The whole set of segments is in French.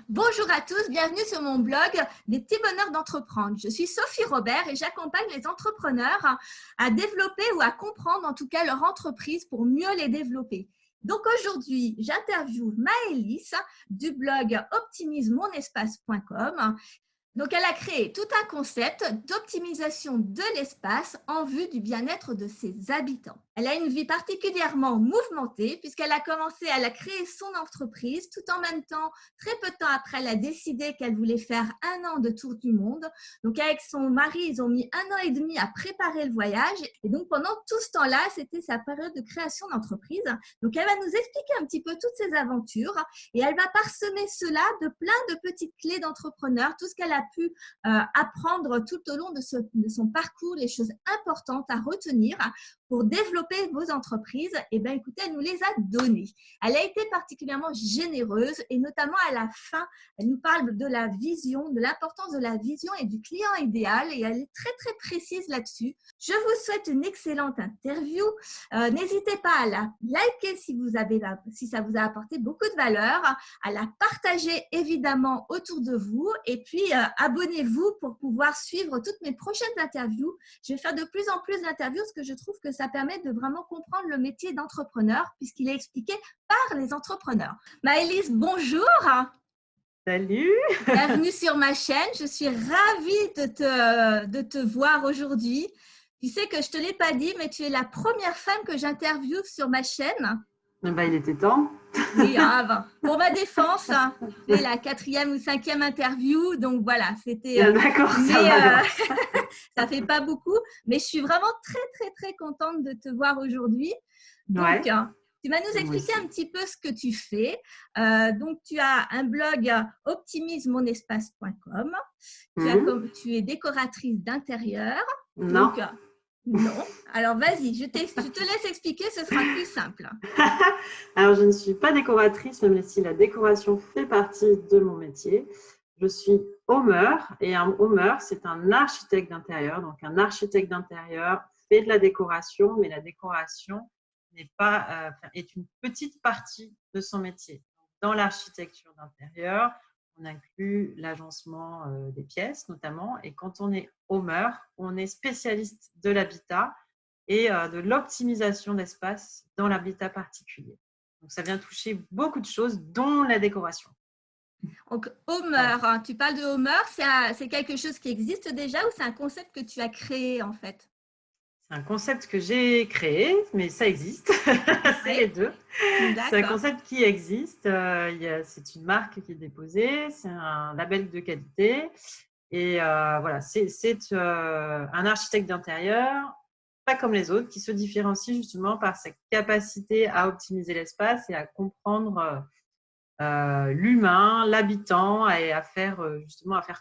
Bonjour à tous, bienvenue sur mon blog des petits bonheurs d'entreprendre. Je suis Sophie Robert et j'accompagne les entrepreneurs à développer ou à comprendre en tout cas leur entreprise pour mieux les développer. Donc aujourd'hui, j'interviewe Maëlys du blog optimisemonespace.com. Donc, elle a créé tout un concept d'optimisation de l'espace en vue du bien-être de ses habitants. Elle a une vie particulièrement mouvementée puisqu'elle a créé son entreprise tout en même temps, très peu de temps après, elle a décidé qu'elle voulait faire 1 an de tour du monde. Donc, avec son mari, ils ont mis 1 an et demi à préparer le voyage. Et donc, pendant tout ce temps-là, c'était sa période de création d'entreprise. Donc, elle va nous expliquer un petit peu toutes ses aventures et elle va parsemer cela de plein de petites clés d'entrepreneur, tout ce qu'elle a pu apprendre tout au long de son parcours, les choses importantes à retenir pour développer vos entreprises. Et bien, écoutez, elle nous les a données. Elle a été particulièrement généreuse et notamment à la fin, elle nous parle de la vision, de l'importance de la vision et du client idéal et elle est très, très précise là-dessus. Je vous souhaite une excellente interview. N'hésitez pas à la liker si ça vous a apporté beaucoup de valeur, à la partager évidemment autour de vous et puis abonnez-vous pour pouvoir suivre toutes mes prochaines interviews. Je vais faire de plus en plus d'interviews parce que je trouve que ça permet de vraiment comprendre le métier d'entrepreneur puisqu'il est expliqué par les entrepreneurs. Maëlys, bonjour. Salut! Bienvenue sur ma chaîne. Je suis ravie de te voir aujourd'hui. Tu sais que je ne te l'ai pas dit, mais tu es la première femme que j'interviewe sur ma chaîne. Bah, il était temps. Oui, pour ma défense, c'est la 4e ou 5e interview, donc voilà, c'était. D'accord, ça va. Ça fait pas beaucoup, mais je suis vraiment très très très contente de te voir aujourd'hui. Donc, Ouais, tu vas nous moi expliquer aussi. un petit peu ce que tu fais. Donc, tu as un blog optimisemonespace.com. Tu es décoratrice d'intérieur. Non. Donc, non. Alors, vas-y, je te laisse expliquer, ce sera plus simple. Alors, je ne suis pas décoratrice, même si la décoration fait partie de mon métier. Je suis homer et un homer, c'est un architecte d'intérieur. Donc, un architecte d'intérieur fait de la décoration, mais la décoration est une petite partie de son métier. Dans l'architecture d'intérieur, on inclut l'agencement des pièces notamment. Et quand on est homer, on est spécialiste de l'habitat et de l'optimisation d'espace dans l'habitat particulier. Donc, ça vient toucher beaucoup de choses, dont la décoration. Donc, Homer, Voilà. tu parles de Homer, c'est quelque chose qui existe déjà ou c'est un concept que tu as créé en fait? C'est un concept que j'ai créé, mais ça existe. C'est Oui, les deux. C'est un d'accord. concept qui existe. C'est une marque qui est déposée. C'est un label de qualité. Et voilà, c'est un architecte d'intérieur, pas comme les autres, qui se différencie justement par sa capacité à optimiser l'espace et à comprendre l'humain, l'habitant, et à faire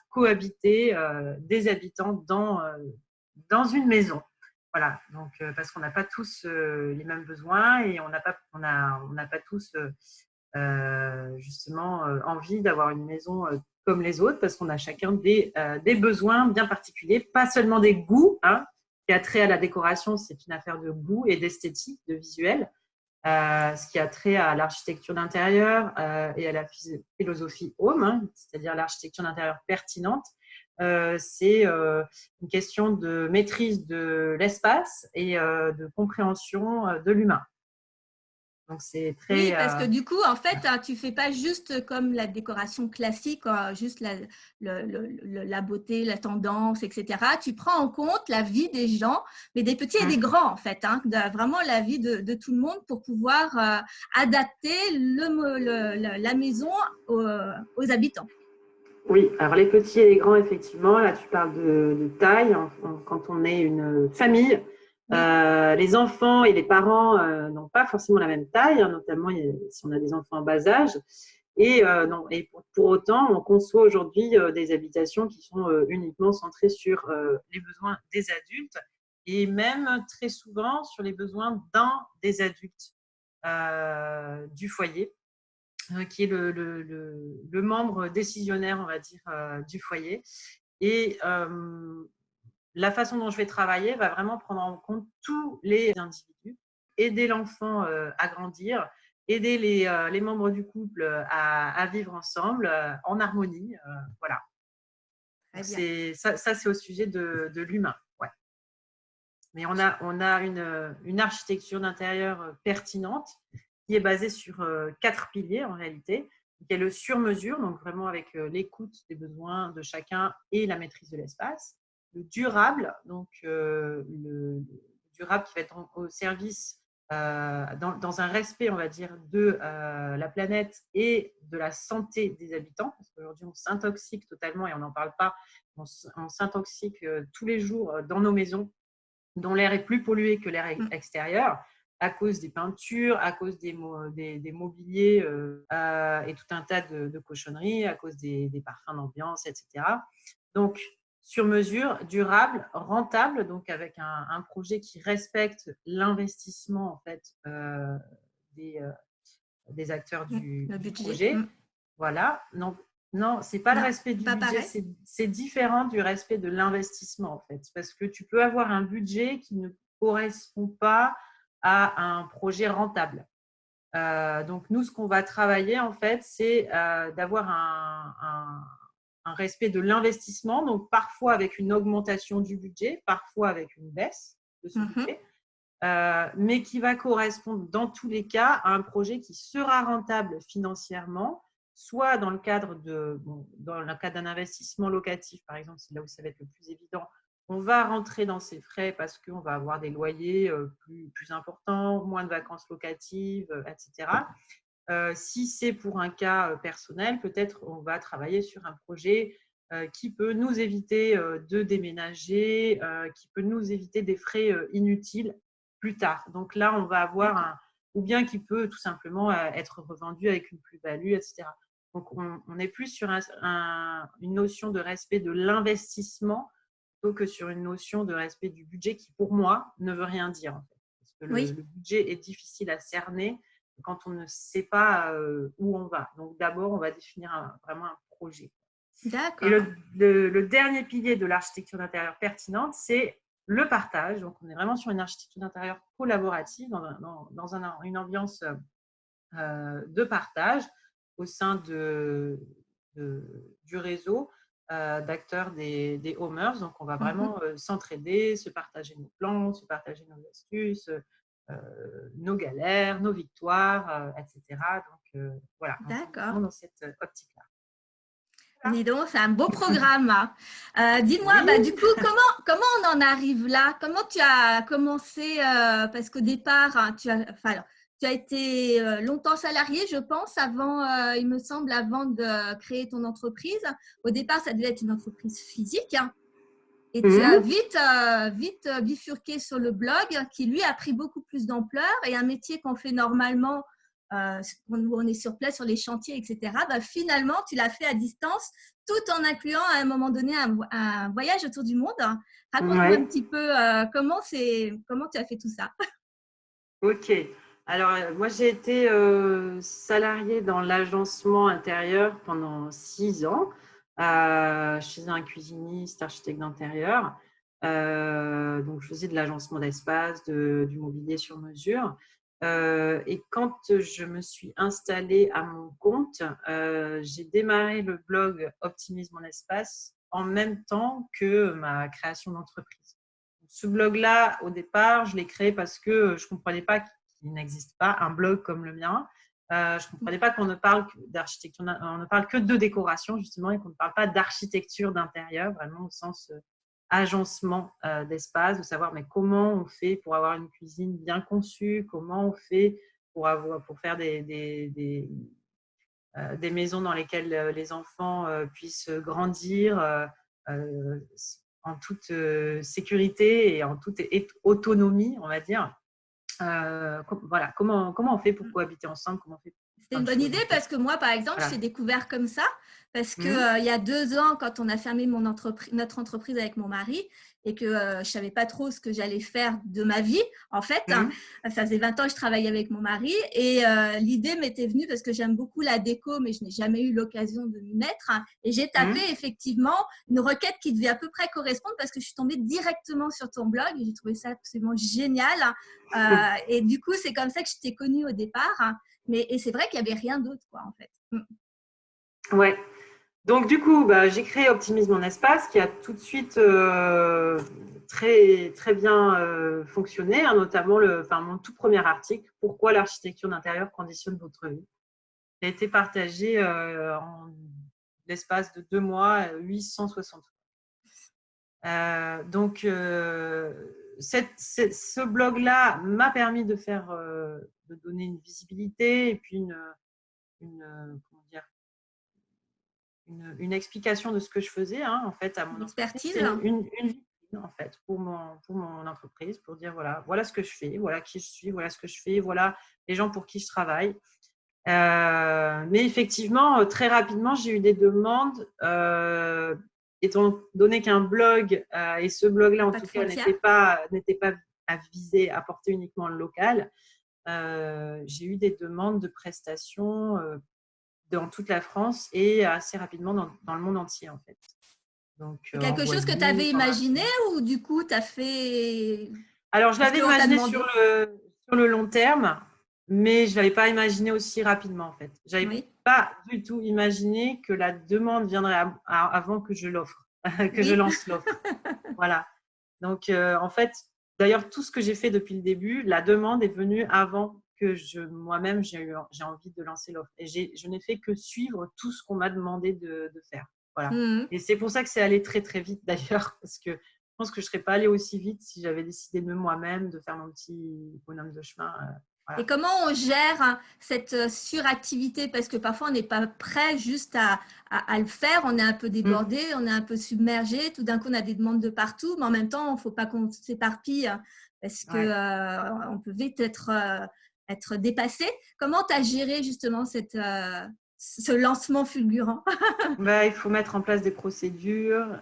cohabiter des habitants dans une maison. Voilà, donc parce qu'on n'a pas tous les mêmes besoins et on n'a pas tous envie d'avoir une maison comme les autres parce qu'on a chacun des besoins bien particuliers, pas seulement des goûts, hein, qui a trait à la décoration, c'est une affaire de goût et d'esthétique, de visuel. Ce qui a trait à l'architecture d'intérieur et à la philosophie home, hein, c'est-à-dire l'architecture d'intérieur pertinente. C'est une question de maîtrise de l'espace et de compréhension de l'humain. Donc, c'est Oui, très… parce que du coup, en fait, tu fais pas juste comme la décoration classique, juste la beauté, la tendance, etc. Tu prends en compte la vie des gens, mais des petits et des grands, en fait, hein, vraiment la vie de tout le monde pour pouvoir adapter la maison aux habitants. Oui, alors les petits et les grands, effectivement, là tu parles de taille. Quand on est une famille, Oui. les enfants et les parents n'ont pas forcément la même taille, hein, notamment si on a des enfants en bas âge. Et, non, et pour autant, on conçoit aujourd'hui des habitations qui sont uniquement centrées sur les besoins des adultes et même très souvent sur les besoins d'un des adultes du foyer, qui est le membre décisionnaire, on va dire, du foyer. Et la façon dont je vais travailler va vraiment prendre en compte tous les individus, aider l'enfant à grandir aider les membres du couple à vivre ensemble en harmonie. Voilà. Ça, c'est au sujet de l'humain. Ouais. Mais on a une architecture d'intérieur pertinente qui est basée sur 4 piliers en réalité. Il y a le sur-mesure, donc vraiment avec l'écoute des besoins de chacun et la maîtrise de l'espace. Le durable, donc le durable qui va être au service dans un respect, on va dire, de la planète et de la santé des habitants. Parce qu'aujourd'hui, on s'intoxique totalement et on n'en parle pas. On s'intoxique tous les jours dans nos maisons, dont l'air est plus pollué que l'air extérieur, à cause des peintures, à cause des mobiliers et tout un tas de cochonneries, à cause des parfums d'ambiance, etc. Donc, sur mesure, durable, rentable, donc avec un projet qui respecte l'investissement en fait, des acteurs du projet. Voilà. Non, ce n'est pas le respect du budget, c'est différent du respect de l'investissement en fait. Parce que tu peux avoir un budget qui ne correspond pas à un projet rentable. Donc, nous, ce qu'on va travailler en fait, c'est d'avoir un respect de l'investissement, donc parfois avec une augmentation du budget, parfois avec une baisse de ce budget. Mais qui va correspondre dans tous les cas à un projet qui sera rentable financièrement, soit dans le cadre d'un investissement locatif, par exemple, c'est là où ça va être le plus évident. On va rentrer dans ces frais parce qu'on va avoir des loyers plus importants, moins de vacances locatives, etc. Si c'est pour un cas personnel, peut-être on va travailler sur un projet qui peut nous éviter de déménager, qui peut nous éviter des frais inutiles plus tard. Donc là, on va avoir ou bien qui peut tout simplement être revendu avec une plus-value, etc. Donc, on est plus sur une notion de respect de l'investissement plutôt que sur une notion de respect du budget qui, pour moi, ne veut rien dire. En fait. Parce que le budget est difficile à cerner quand on ne sait pas où on va. Donc, d'abord, on va définir vraiment un projet. D'accord. Et le dernier pilier de l'architecture d'intérieur pertinente, c'est le partage. Donc, on est vraiment sur une architecture d'intérieur collaborative, dans une ambiance de partage au sein du réseau d'acteurs des homers. Donc, on va vraiment s'entraider, se partager nos plans, se partager nos astuces, nos galères, nos victoires, etc. Donc, voilà, d'accord. dans cette optique-là. Dis donc, c'est un beau programme. Dis-moi, du coup, comment on en arrive là? Comment tu as commencé? Parce qu'au départ, tu as été longtemps salarié, je pense, il me semble, avant de créer ton entreprise. Au départ, ça devait être une entreprise physique. Et tu as vite bifurqué sur le blog qui, lui, a pris beaucoup plus d'ampleur et un métier qu'on fait normalement où on est sur place sur les chantiers, etc. Finalement, tu l'as fait à distance tout en incluant à un moment donné un voyage autour du monde. Raconte-moi un petit peu comment tu as fait tout ça. Ok. Alors, moi, j'ai été salariée dans l'agencement intérieur pendant 6 ans. Chez un cuisiniste, architecte d'intérieur. Donc, je faisais de l'agencement d'espace, du mobilier sur mesure. Et quand je me suis installée à mon compte, j'ai démarré le blog Optimise mon espace en même temps que ma création d'entreprise. Ce blog-là, au départ, je l'ai créé parce que je ne comprenais pas qu'il n'existe pas un blog comme le mien. Je ne comprenais pas qu'on ne parle d'architecture, on ne parle que de décoration justement et qu'on ne parle pas d'architecture d'intérieur, vraiment au sens agencement d'espace, de savoir mais comment on fait pour avoir une cuisine bien conçue, comment on fait pour faire des maisons dans lesquelles les enfants puissent grandir en toute sécurité et en toute autonomie, on va dire. Voilà, comment on fait pour cohabiter ensemble, comment on fait. C'est une bonne idée parce que moi, par exemple, je t'ai découvert comme ça parce que il y a 2 ans, quand on a fermé notre entreprise avec mon mari et que je ne savais pas trop ce que j'allais faire de ma vie, en fait, ça faisait 20 ans que je travaillais avec mon mari et l'idée m'était venue parce que j'aime beaucoup la déco, mais je n'ai jamais eu l'occasion de m'y mettre. Et j'ai tapé effectivement une requête qui devait à peu près correspondre parce que je suis tombée directement sur ton blog et j'ai trouvé ça absolument génial. Et du coup, c'est comme ça que je t'ai connue au départ. Et c'est vrai qu'il n'y avait rien d'autre, quoi, en fait. Ouais. Donc, du coup, j'ai créé Optimise mon espace qui a tout de suite très, très bien fonctionné, hein, notamment mon tout premier article, « Pourquoi l'architecture d'intérieur conditionne votre vie ?» Il a été partagé en l'espace de 2 mois, 860 fois. Donc, ce blog-là m'a permis de donner une visibilité et puis comment dire, une explication de ce que je faisais, hein, en fait, à mon entreprise. L'expertise. C'est une vitrine, en fait, pour mon entreprise, pour dire voilà ce que je fais, voilà qui je suis, voilà ce que je fais, voilà les gens pour qui je travaille. Mais effectivement, très rapidement, j'ai eu des demandes, étant donné qu'un blog, et ce blog-là en Pas tout de cas, frontières. n'était pas à viser, à porter uniquement le local, j'ai eu des demandes de prestations dans toute la France et assez rapidement dans le monde entier, en fait. Donc, C'est en quelque chose que tu avais Guadeloupe, en imaginé Martinique. ou du coup, tu as fait Alors, je parce l'avais qu'on t'a imaginé sur demandé? le long terme, mais je ne l'avais pas imaginé aussi rapidement, en fait. Je n'avais Oui. pas du tout imaginé que la demande viendrait avant que je l'offre, que je Oui. lance l'offre. Voilà. Donc, en fait, d'ailleurs, tout ce que j'ai fait depuis le début, la demande est venue avant que moi-même, j'ai envie de lancer l'offre. Et je n'ai fait que suivre tout ce qu'on m'a demandé de faire. Voilà. Et c'est pour ça que c'est allé très, très vite, d'ailleurs, parce que je pense que je ne serais pas allée aussi vite si j'avais décidé de moi-même de faire mon petit bonhomme de chemin. Voilà. Et comment on gère cette suractivité? Parce que parfois, on n'est pas prêt juste à le faire. On est un peu débordé, on est un peu submergé. Tout d'un coup, on a des demandes de partout. Mais en même temps, il ne faut pas qu'on s'éparpille parce qu'on peut vite être dépassé. Comment tu as géré justement ce lancement fulgurant? Il faut mettre en place des procédures,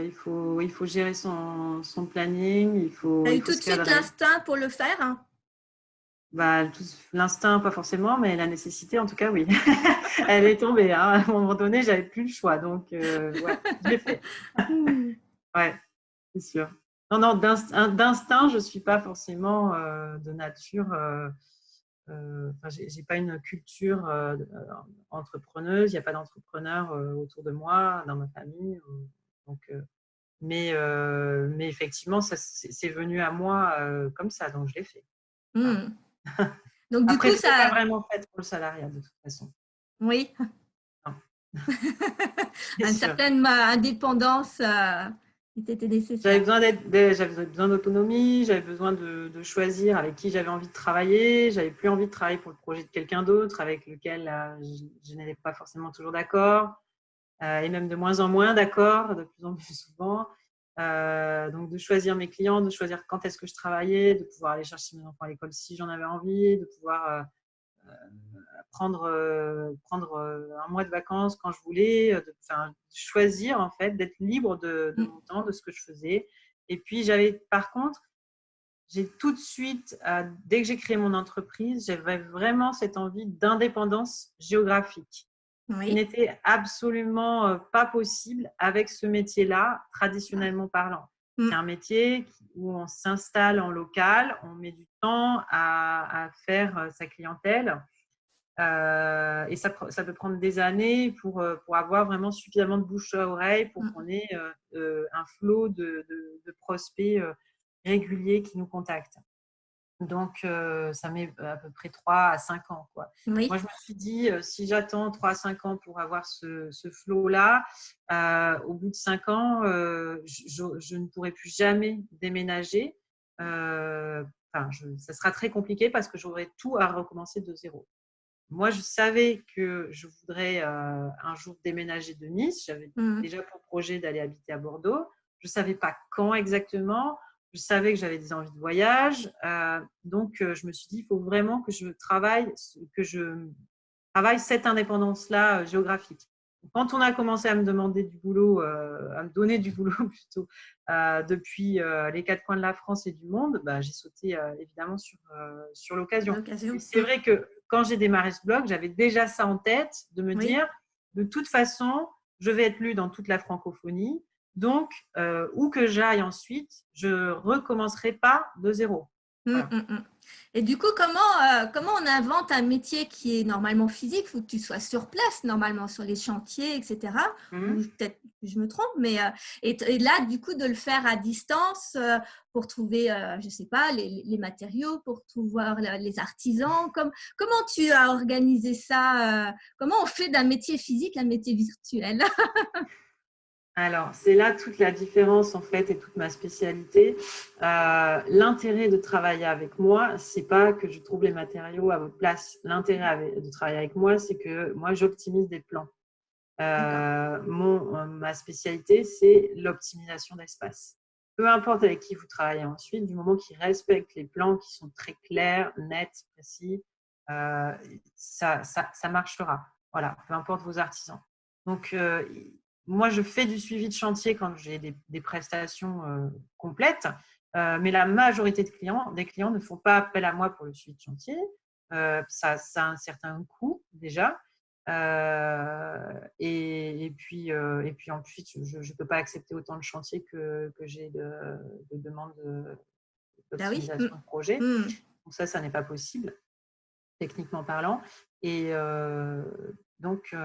il faut gérer son planning, il Tu faut as eu tout de se suite cadrer. l'instinct pour le faire? L'instinct, pas forcément, mais la nécessité, en tout cas, oui. Elle est tombée, hein. À un moment donné, j'avais plus le choix, donc ouais, je l'ai fait. Ouais, c'est sûr. Non, d'instinct, je suis pas forcément de nature. J'ai pas une culture entrepreneuse. Il n'y a pas d'entrepreneur autour de moi, dans ma famille. Donc, mais effectivement, c'est venu à moi comme ça, donc je l'ai fait. Voilà. Donc, du Après, coup, je n'étais pas ça… vraiment faite pour le salariat, de toute façon. Oui. Non, c'est Une sûr. certaine indépendance était nécessaire. J'avais besoin d'autonomie, j'avais besoin de choisir avec qui j'avais envie de travailler. J'avais plus envie de travailler pour le projet de quelqu'un d'autre avec lequel je n'étais pas forcément toujours d'accord, et même de moins en moins d'accord, de plus en plus souvent. Donc, de choisir mes clients, de choisir quand est-ce que je travaillais, de pouvoir aller chercher mes enfants à l'école si j'en avais envie, de pouvoir prendre un mois de vacances quand je voulais, choisir en fait, d'être libre de mon temps, de ce que je faisais. Et puis par contre, j'ai tout de suite, dès que j'ai créé mon entreprise, j'avais vraiment cette envie d'indépendance géographique qui n'était absolument pas possible avec ce métier-là, traditionnellement parlant. C'est un métier où on s'installe en local, on met du temps à faire sa clientèle. Et ça peut prendre des années pour avoir vraiment suffisamment de bouche à oreille pour qu'on ait un flot de prospects réguliers qui nous contactent. Donc, ça met à peu près 3 à 5 ans. Quoi. Oui. Moi, je me suis dit, si j'attends 3 à 5 ans pour avoir ce flot-là, au bout de 5 ans, je ne pourrai plus jamais déménager. Ça sera très compliqué parce que j'aurai tout à recommencer de zéro. Moi, je savais que je voudrais un jour déménager de Nice. J'avais déjà pour projet d'aller habiter à Bordeaux. Je ne savais pas quand exactement. Je savais que j'avais des envies de voyage. Donc, je me suis dit, il faut vraiment que je travaille cette indépendance-là géographique. Quand on a commencé à me demander du boulot, à me donner du boulot plutôt, depuis les 4 coins de la France et du monde, j'ai sauté évidemment sur l'occasion. Et c'est vrai que quand j'ai démarré ce blog, j'avais déjà ça en tête, de me dire, de toute façon, je vais être lue dans toute la francophonie. Donc, où que j'aille ensuite, je ne recommencerai pas de zéro. Voilà. Et du coup, comment on invente un métier qui est normalement physique? Il faut que tu sois sur place, normalement, sur les chantiers, etc. Ou Mhm. peut-être que je me trompe, mais et là, du coup, de le faire à distance pour trouver, je ne sais pas, les matériaux, pour trouver les artisans. Comment tu as organisé ça? Comment on fait d'un métier physique un métier virtuel? Alors, c'est là toute la différence en fait et toute ma spécialité. L'intérêt de travailler avec moi, c'est pas que je trouve les matériaux à votre place. L'intérêt de travailler avec moi, c'est que moi, j'optimise des plans. D'accord. Ma spécialité, c'est l'optimisation d'espace. Peu importe avec qui vous travaillez ensuite, du moment qu'ils respectent les plans qui sont très clairs, nets, précis, euh, ça marchera. Voilà, peu importe vos artisans. Donc, moi, je fais du suivi de chantier quand j'ai des prestations complètes, mais la majorité des clients ne font pas appel à moi pour le suivi de chantier. Ça a un certain coût déjà. Et puis ensuite, je ne peux pas accepter autant de chantiers que j'ai de demandes Ah oui. d'optimisation de projet. Mm. Donc ça n'est pas possible, techniquement parlant. Et donc,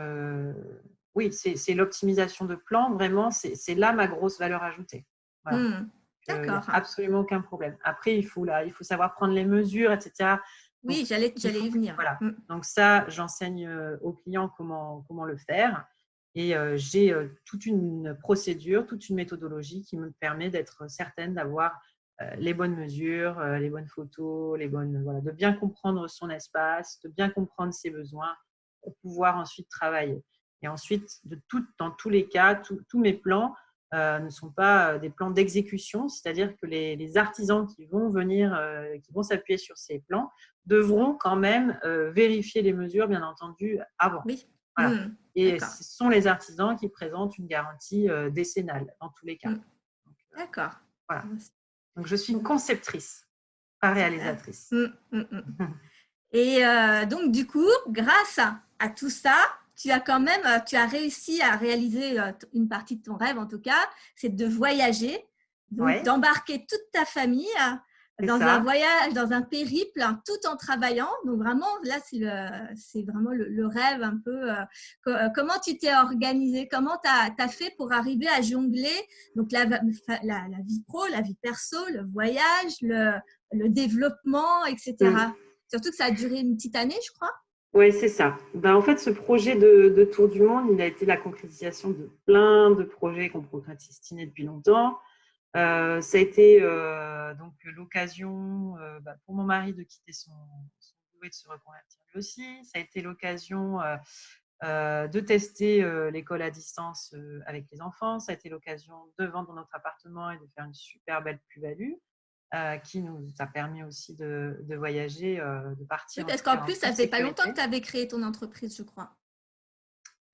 oui, c'est l'optimisation de plan, vraiment, c'est là ma grosse valeur ajoutée. Voilà. Mm. Il n'y a D'accord. absolument aucun problème. Après, il faut savoir prendre les mesures, etc. Donc, Oui, j'allais il faut, y venir. voilà. Mm. Donc ça, j'enseigne aux clients comment le faire. Et j'ai toute une procédure, toute une méthodologie qui me permet d'être certaine d'avoir les bonnes mesures, les bonnes photos, voilà, de bien comprendre son espace, de bien comprendre ses besoins pour pouvoir ensuite travailler. Et ensuite, dans tous les cas, tous mes plans ne sont pas des plans d'exécution, c'est-à-dire que les artisans qui vont venir, qui vont s'appuyer sur ces plans, devront quand même vérifier les mesures, bien entendu, avant. Oui. Voilà. Mm. Et D'accord. ce sont les artisans qui présentent une garantie décennale dans tous les cas. Mm. Donc, D'accord. voilà. Donc, je suis Donc, conceptrice, pas super. réalisatrice. Mm, mm, mm. Et donc, du coup, grâce à tout ça, tu as réussi à réaliser une partie de ton rêve, en tout cas, c'est de voyager, donc Oui, d'embarquer toute ta famille c'est dans un ça. voyage, dans un périple, tout en travaillant. Donc, vraiment, là, c'est vraiment le rêve un peu. Comment tu t'es organisé? Comment tu as fait pour arriver à jongler donc la vie pro, la vie perso, le voyage, le développement, etc. Mm. Surtout que ça a duré une petite année, je crois. Oui, c'est ça. Ben, en fait, ce projet de Tour du Monde, il a été la concrétisation de plein de projets qu'on procrastinait depuis longtemps. Ça a été donc l'occasion pour mon mari de quitter son boulot et de se reconvertir lui aussi. Ça a été l'occasion de tester l'école à distance avec les enfants. Ça a été l'occasion de vendre notre appartement et de faire une super belle plus-value qui nous a permis aussi de voyager, de Oui, partir en parce tout qu'en cas en plus, ça toute faisait pas longtemps que sécurité. tu avais créé ton entreprise, je crois.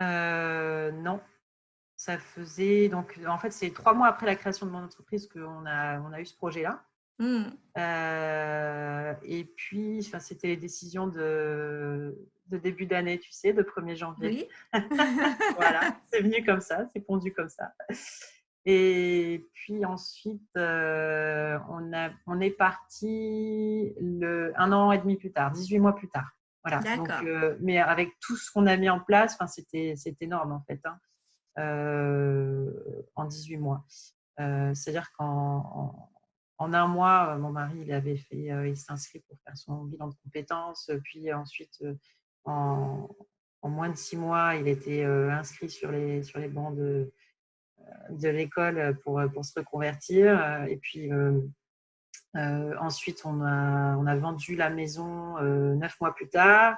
Non, ça faisait donc en fait c'est 3 mois après la création de mon entreprise on a eu ce projet-là. Hmm. Et puis, enfin, c'était les décisions de début d'année, tu sais, de 1er janvier. Oui. Voilà, c'est venu comme ça, c'est pondu comme ça. Et puis ensuite, on est parti un an et demi plus tard, 18 mois plus tard. Voilà. Donc, D'accord. mais avec tout ce qu'on a mis en place, c'était énorme en fait, hein, en 18 mois. C'est-à-dire en un mois, mon mari, il s'est inscrit pour faire son bilan de compétences. Puis ensuite, en, en moins de 6 mois, il était inscrit sur les bancs de l'école pour se reconvertir. Et puis ensuite, on a vendu la maison 9 mois plus tard.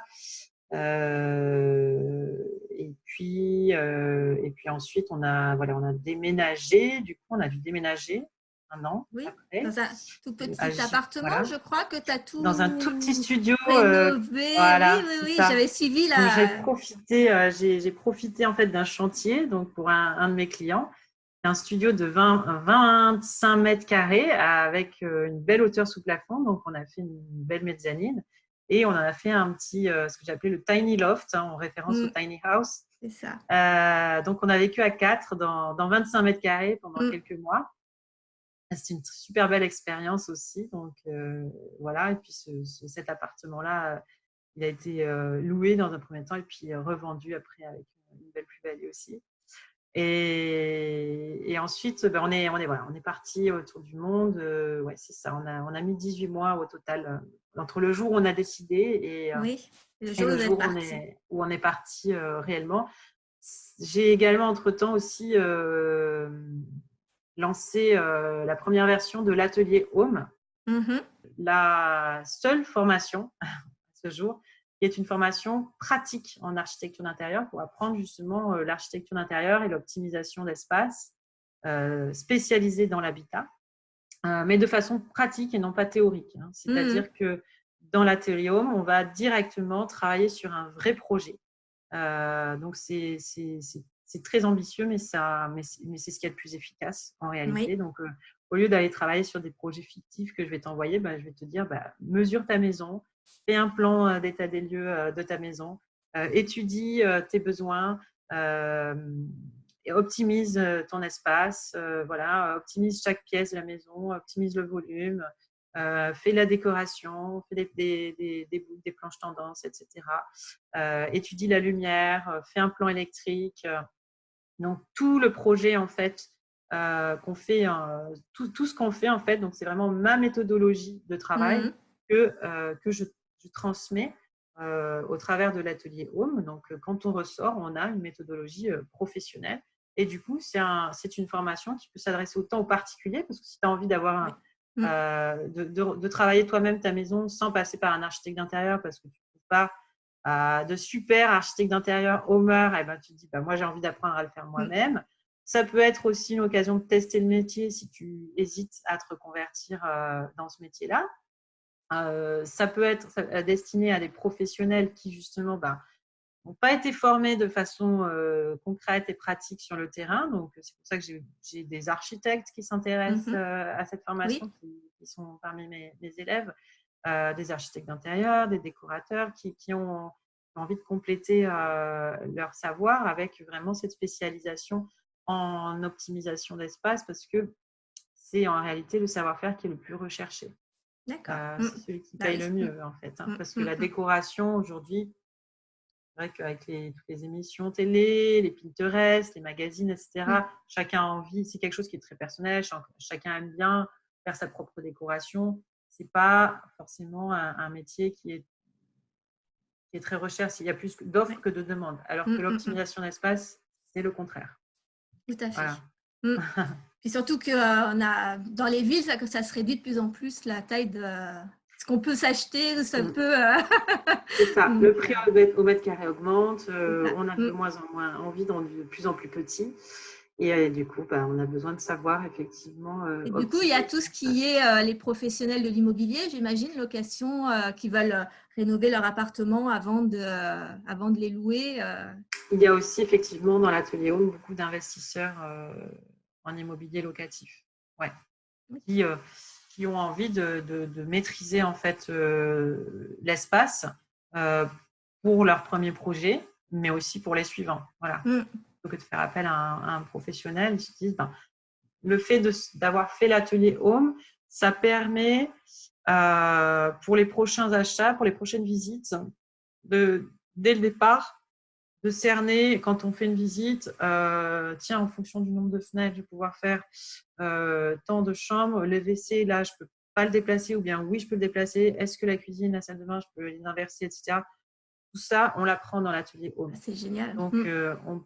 Et puis ensuite, on a déménagé. Du coup, on a dû déménager un an Oui. après. Dans un tout petit appartement, Voilà, je crois que tu as dans un tout petit tout studio. rénové. Oui, Voilà, oui, c'est oui. ça. J'avais suivi Donc, j'ai la. profité, j'ai profité en fait d'un chantier donc pour un de mes clients. Un studio de 25 mètres carrés avec une belle hauteur sous plafond. Donc, on a fait une belle mezzanine et on en a fait ce que j'appelais le tiny loft, hein, en référence au Hmm. tiny house. C'est ça. Donc, on a vécu à 4 dans 25 mètres carrés pendant Hmm. quelques mois. C'était une super belle expérience aussi. Donc, voilà. Et puis, cet appartement-là, il a été loué dans un premier temps et puis revendu après avec une belle plus-value aussi. Et ensuite, ben, voilà, on est parti autour du monde. Ouais, c'est ça. On a mis 18 mois au total entre le jour où on a décidé Oui, le et jour où le vous êtes jour parti. où on est parti réellement. J'ai également entre-temps aussi lancé la première version de l'atelier Home, Mhm. la seule formation à ce jour qui est une formation pratique en architecture d'intérieur pour apprendre justement l'architecture d'intérieur et l'optimisation d'espace spécialisée dans l'habitat, mais de façon pratique et non pas théorique. Hein. Mhm. C'est-à-dire que dans l'atelier Home, on va directement travailler sur un vrai projet. Donc, c'est très ambitieux, mais c'est ce qu'il y a de plus efficace en réalité. Oui. Donc, au lieu d'aller travailler sur des projets fictifs que je vais t'envoyer, bah, je vais te dire, bah, mesure ta maison, fais un plan d'état des lieux de ta maison, étudie tes besoins, et optimise ton espace, voilà, optimise chaque pièce de la maison, optimise le volume, fais la décoration, fais des planches tendances, etc. Étudie la lumière, fais un plan électrique. Donc, tout le projet, en fait, qu'on fait, tout ce qu'on fait, en fait, donc c'est vraiment ma méthodologie de travail Mhm. que je transmets au travers de l'atelier Home. Donc, quand on ressort, on a une méthodologie professionnelle. Et du coup, c'est une formation qui peut s'adresser autant aux particuliers, parce que si tu as envie d'avoir Oui. Mhm. de travailler toi-même ta maison sans passer par un architecte d'intérieur, parce que tu ne trouves pas de super architecte d'intérieur Homer, et ben, tu te dis, bah, moi j'ai envie d'apprendre à le faire Mhm. moi-même. Ça peut être aussi une occasion de tester le métier si tu hésites à te reconvertir dans ce métier-là. Ça peut être destiné à des professionnels qui justement n'ont pas été formés de façon concrète et pratique sur le terrain. Donc, c'est pour ça que j'ai des architectes qui s'intéressent Mhm. à cette Oui. formation, qui sont parmi mes élèves, des architectes d'intérieur, des décorateurs qui ont envie de compléter leur savoir avec vraiment cette spécialisation en optimisation d'espace, parce que c'est en réalité le savoir-faire qui est le plus recherché. D'accord. C'est celui qui Bah paye oui. le mieux, en fait, hein, Mhm. parce que la Mhm. décoration aujourd'hui, c'est vrai qu'avec toutes les émissions télé, les Pinterest, les magazines, etc., Mhm. chacun a envie, c'est quelque chose qui est très personnel, chacun aime bien faire sa propre décoration. Ce n'est pas forcément un métier qui est très recherché. Il y a plus d'offres Oui. que de demandes, alors que Mhm. Mhm. l'optimisation d'espace, c'est le contraire. Tout à fait. Voilà. Mm. Puis surtout que on a, dans les villes, ça se réduit de plus en plus la taille de ce qu'on peut s'acheter, ça Mm. peut. C'est ça. Donc, Le prix au mètre carré augmente. c'est ça. On a de moins en moins envie d'en de plus en plus petit. Et du coup, on a besoin de savoir effectivement Et du coup, il y a optimiser tout son ce qui espace. est les professionnels de l'immobilier, j'imagine, location, qui veulent rénover leur appartement avant de les louer. Il y a aussi effectivement dans l'atelier Home beaucoup d'investisseurs en immobilier locatif, ouais, qui, euh, qui ont envie de maîtriser en fait l'espace euh, pour leur premier projet, mais aussi pour les suivants. Voilà. Mm. Plutôt que de faire appel à un professionnel, ils se disent, le fait d'avoir fait l'atelier Home, ça permet pour les prochains achats, pour les prochaines visites, dès le départ, de cerner quand on fait une visite, tiens, en fonction du nombre de fenêtres, je vais pouvoir faire tant de chambres. Le WC, là, je ne peux pas le déplacer, ou bien oui, je peux le déplacer. Est-ce que la cuisine, la salle de bain, je peux les inverser, etc. Tout ça, on l'apprend dans l'atelier Home. C'est génial. Donc, on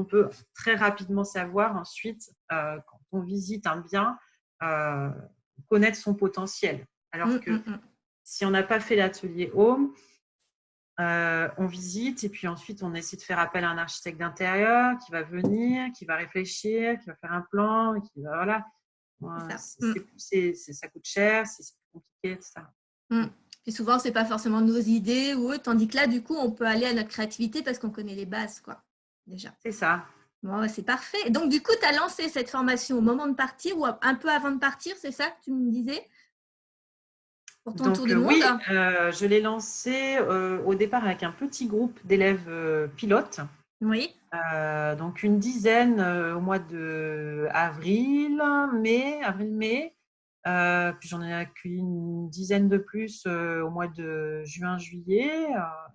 peut très rapidement savoir ensuite, quand on visite un bien, connaître son potentiel. Alors Mm, que mm, mm. si on n'a pas fait l'atelier Home, on visite et puis ensuite on essaie de faire appel à un architecte d'intérieur qui va venir, qui va réfléchir, qui va faire un plan, qui va, voilà. C'est ça. Mm. Ça coûte cher, c'est plus compliqué, etc. Mm. Puis souvent, c'est pas forcément nos idées ou autre, tandis que là, du coup, on peut aller à notre créativité parce qu'on connaît les bases, quoi, déjà. C'est ça. Bon, c'est parfait. Et donc, du coup, tu as lancé cette formation au moment de partir ou un peu avant de partir, c'est ça que tu me disais, pour ton tour Donc du monde? oui, je l'ai lancé au départ avec un petit groupe d'élèves pilotes. Oui. Donc une dizaine au mois de avril-mai. Puis j'en ai accueilli une dizaine de plus au mois de juin-juillet.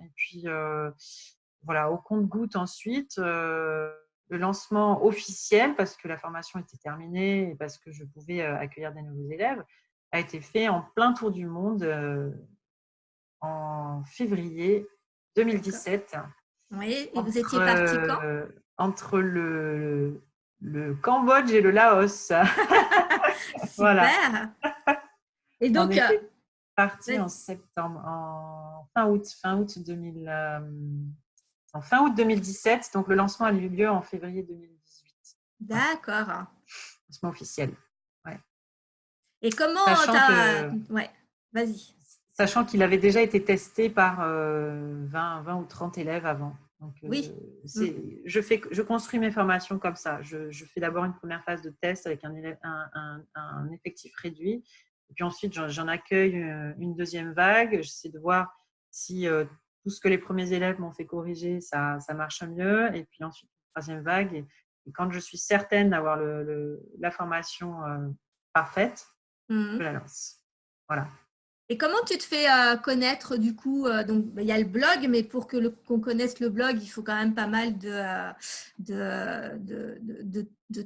Et puis voilà, au compte-gouttes ensuite, le lancement officiel, parce que la formation était terminée et parce que je pouvais accueillir des nouveaux élèves, a été fait en plein tour du monde en février D'accord. 2017 Oui, et vous entre, étiez parti quand? entre le Cambodge et le Laos. Voilà, Super. Et on donc, était parti en vas-y. septembre, fin août 2000, en fin août 2017. Donc le lancement a eu lieu en février 2018. Voilà, D'accord. lancement officiel. Ouais. Et comment Sachant t'as... que Ouais, vas-y. Sachant qu'il avait déjà été testé par 20 ou 30 élèves avant. Donc, Oui. Mm. je construis mes formations comme ça. Je fais d'abord une première phase de test avec un effectif réduit. Et puis ensuite, j'en accueille une deuxième vague. J'essaie de voir si tout ce que les premiers élèves m'ont fait corriger, ça marche mieux. Et puis ensuite, une troisième vague. Et quand je suis certaine d'avoir la formation parfaite, je Mm. la lance. Voilà. Et comment tu te fais connaître du coup donc il y a le blog, mais pour que qu'on connaisse le blog, il faut quand même pas mal de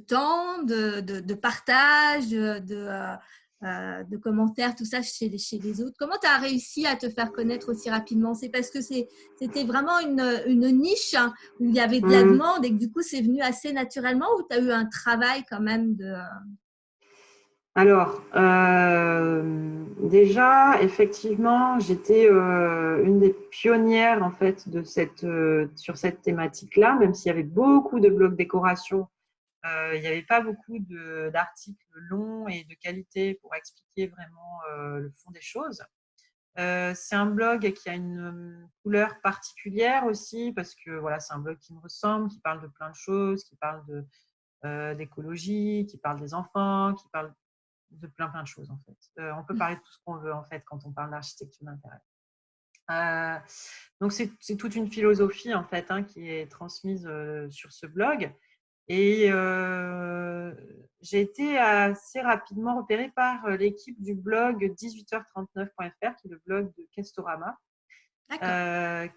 temps, de partage, de commentaires, tout ça chez les autres. Comment tu as réussi à te faire connaître aussi rapidement? C'est parce que c'était vraiment une niche, hein, où il y avait de la Mmh. demande et que du coup c'est venu assez naturellement, ou tu as eu un travail quand même de… Alors, déjà, effectivement, j'étais une des pionnières en fait sur cette thématique-là, même s'il y avait beaucoup de blogs décoration, il n'y avait pas beaucoup d'articles longs et de qualité pour expliquer vraiment le fond des choses. C'est un blog qui a une couleur particulière aussi, parce que voilà, c'est un blog qui me ressemble, qui parle de plein de choses, qui parle d'écologie, qui parle des enfants, qui parle de plein de choses en fait. On peut parler de tout ce qu'on veut en fait quand on parle d'architecture d'intérieur. Donc c'est toute une philosophie en fait qui est transmise sur ce blog. Et j'ai été assez rapidement repérée par l'équipe du blog 18h39.fr, qui est le blog de Castorama, D'accord.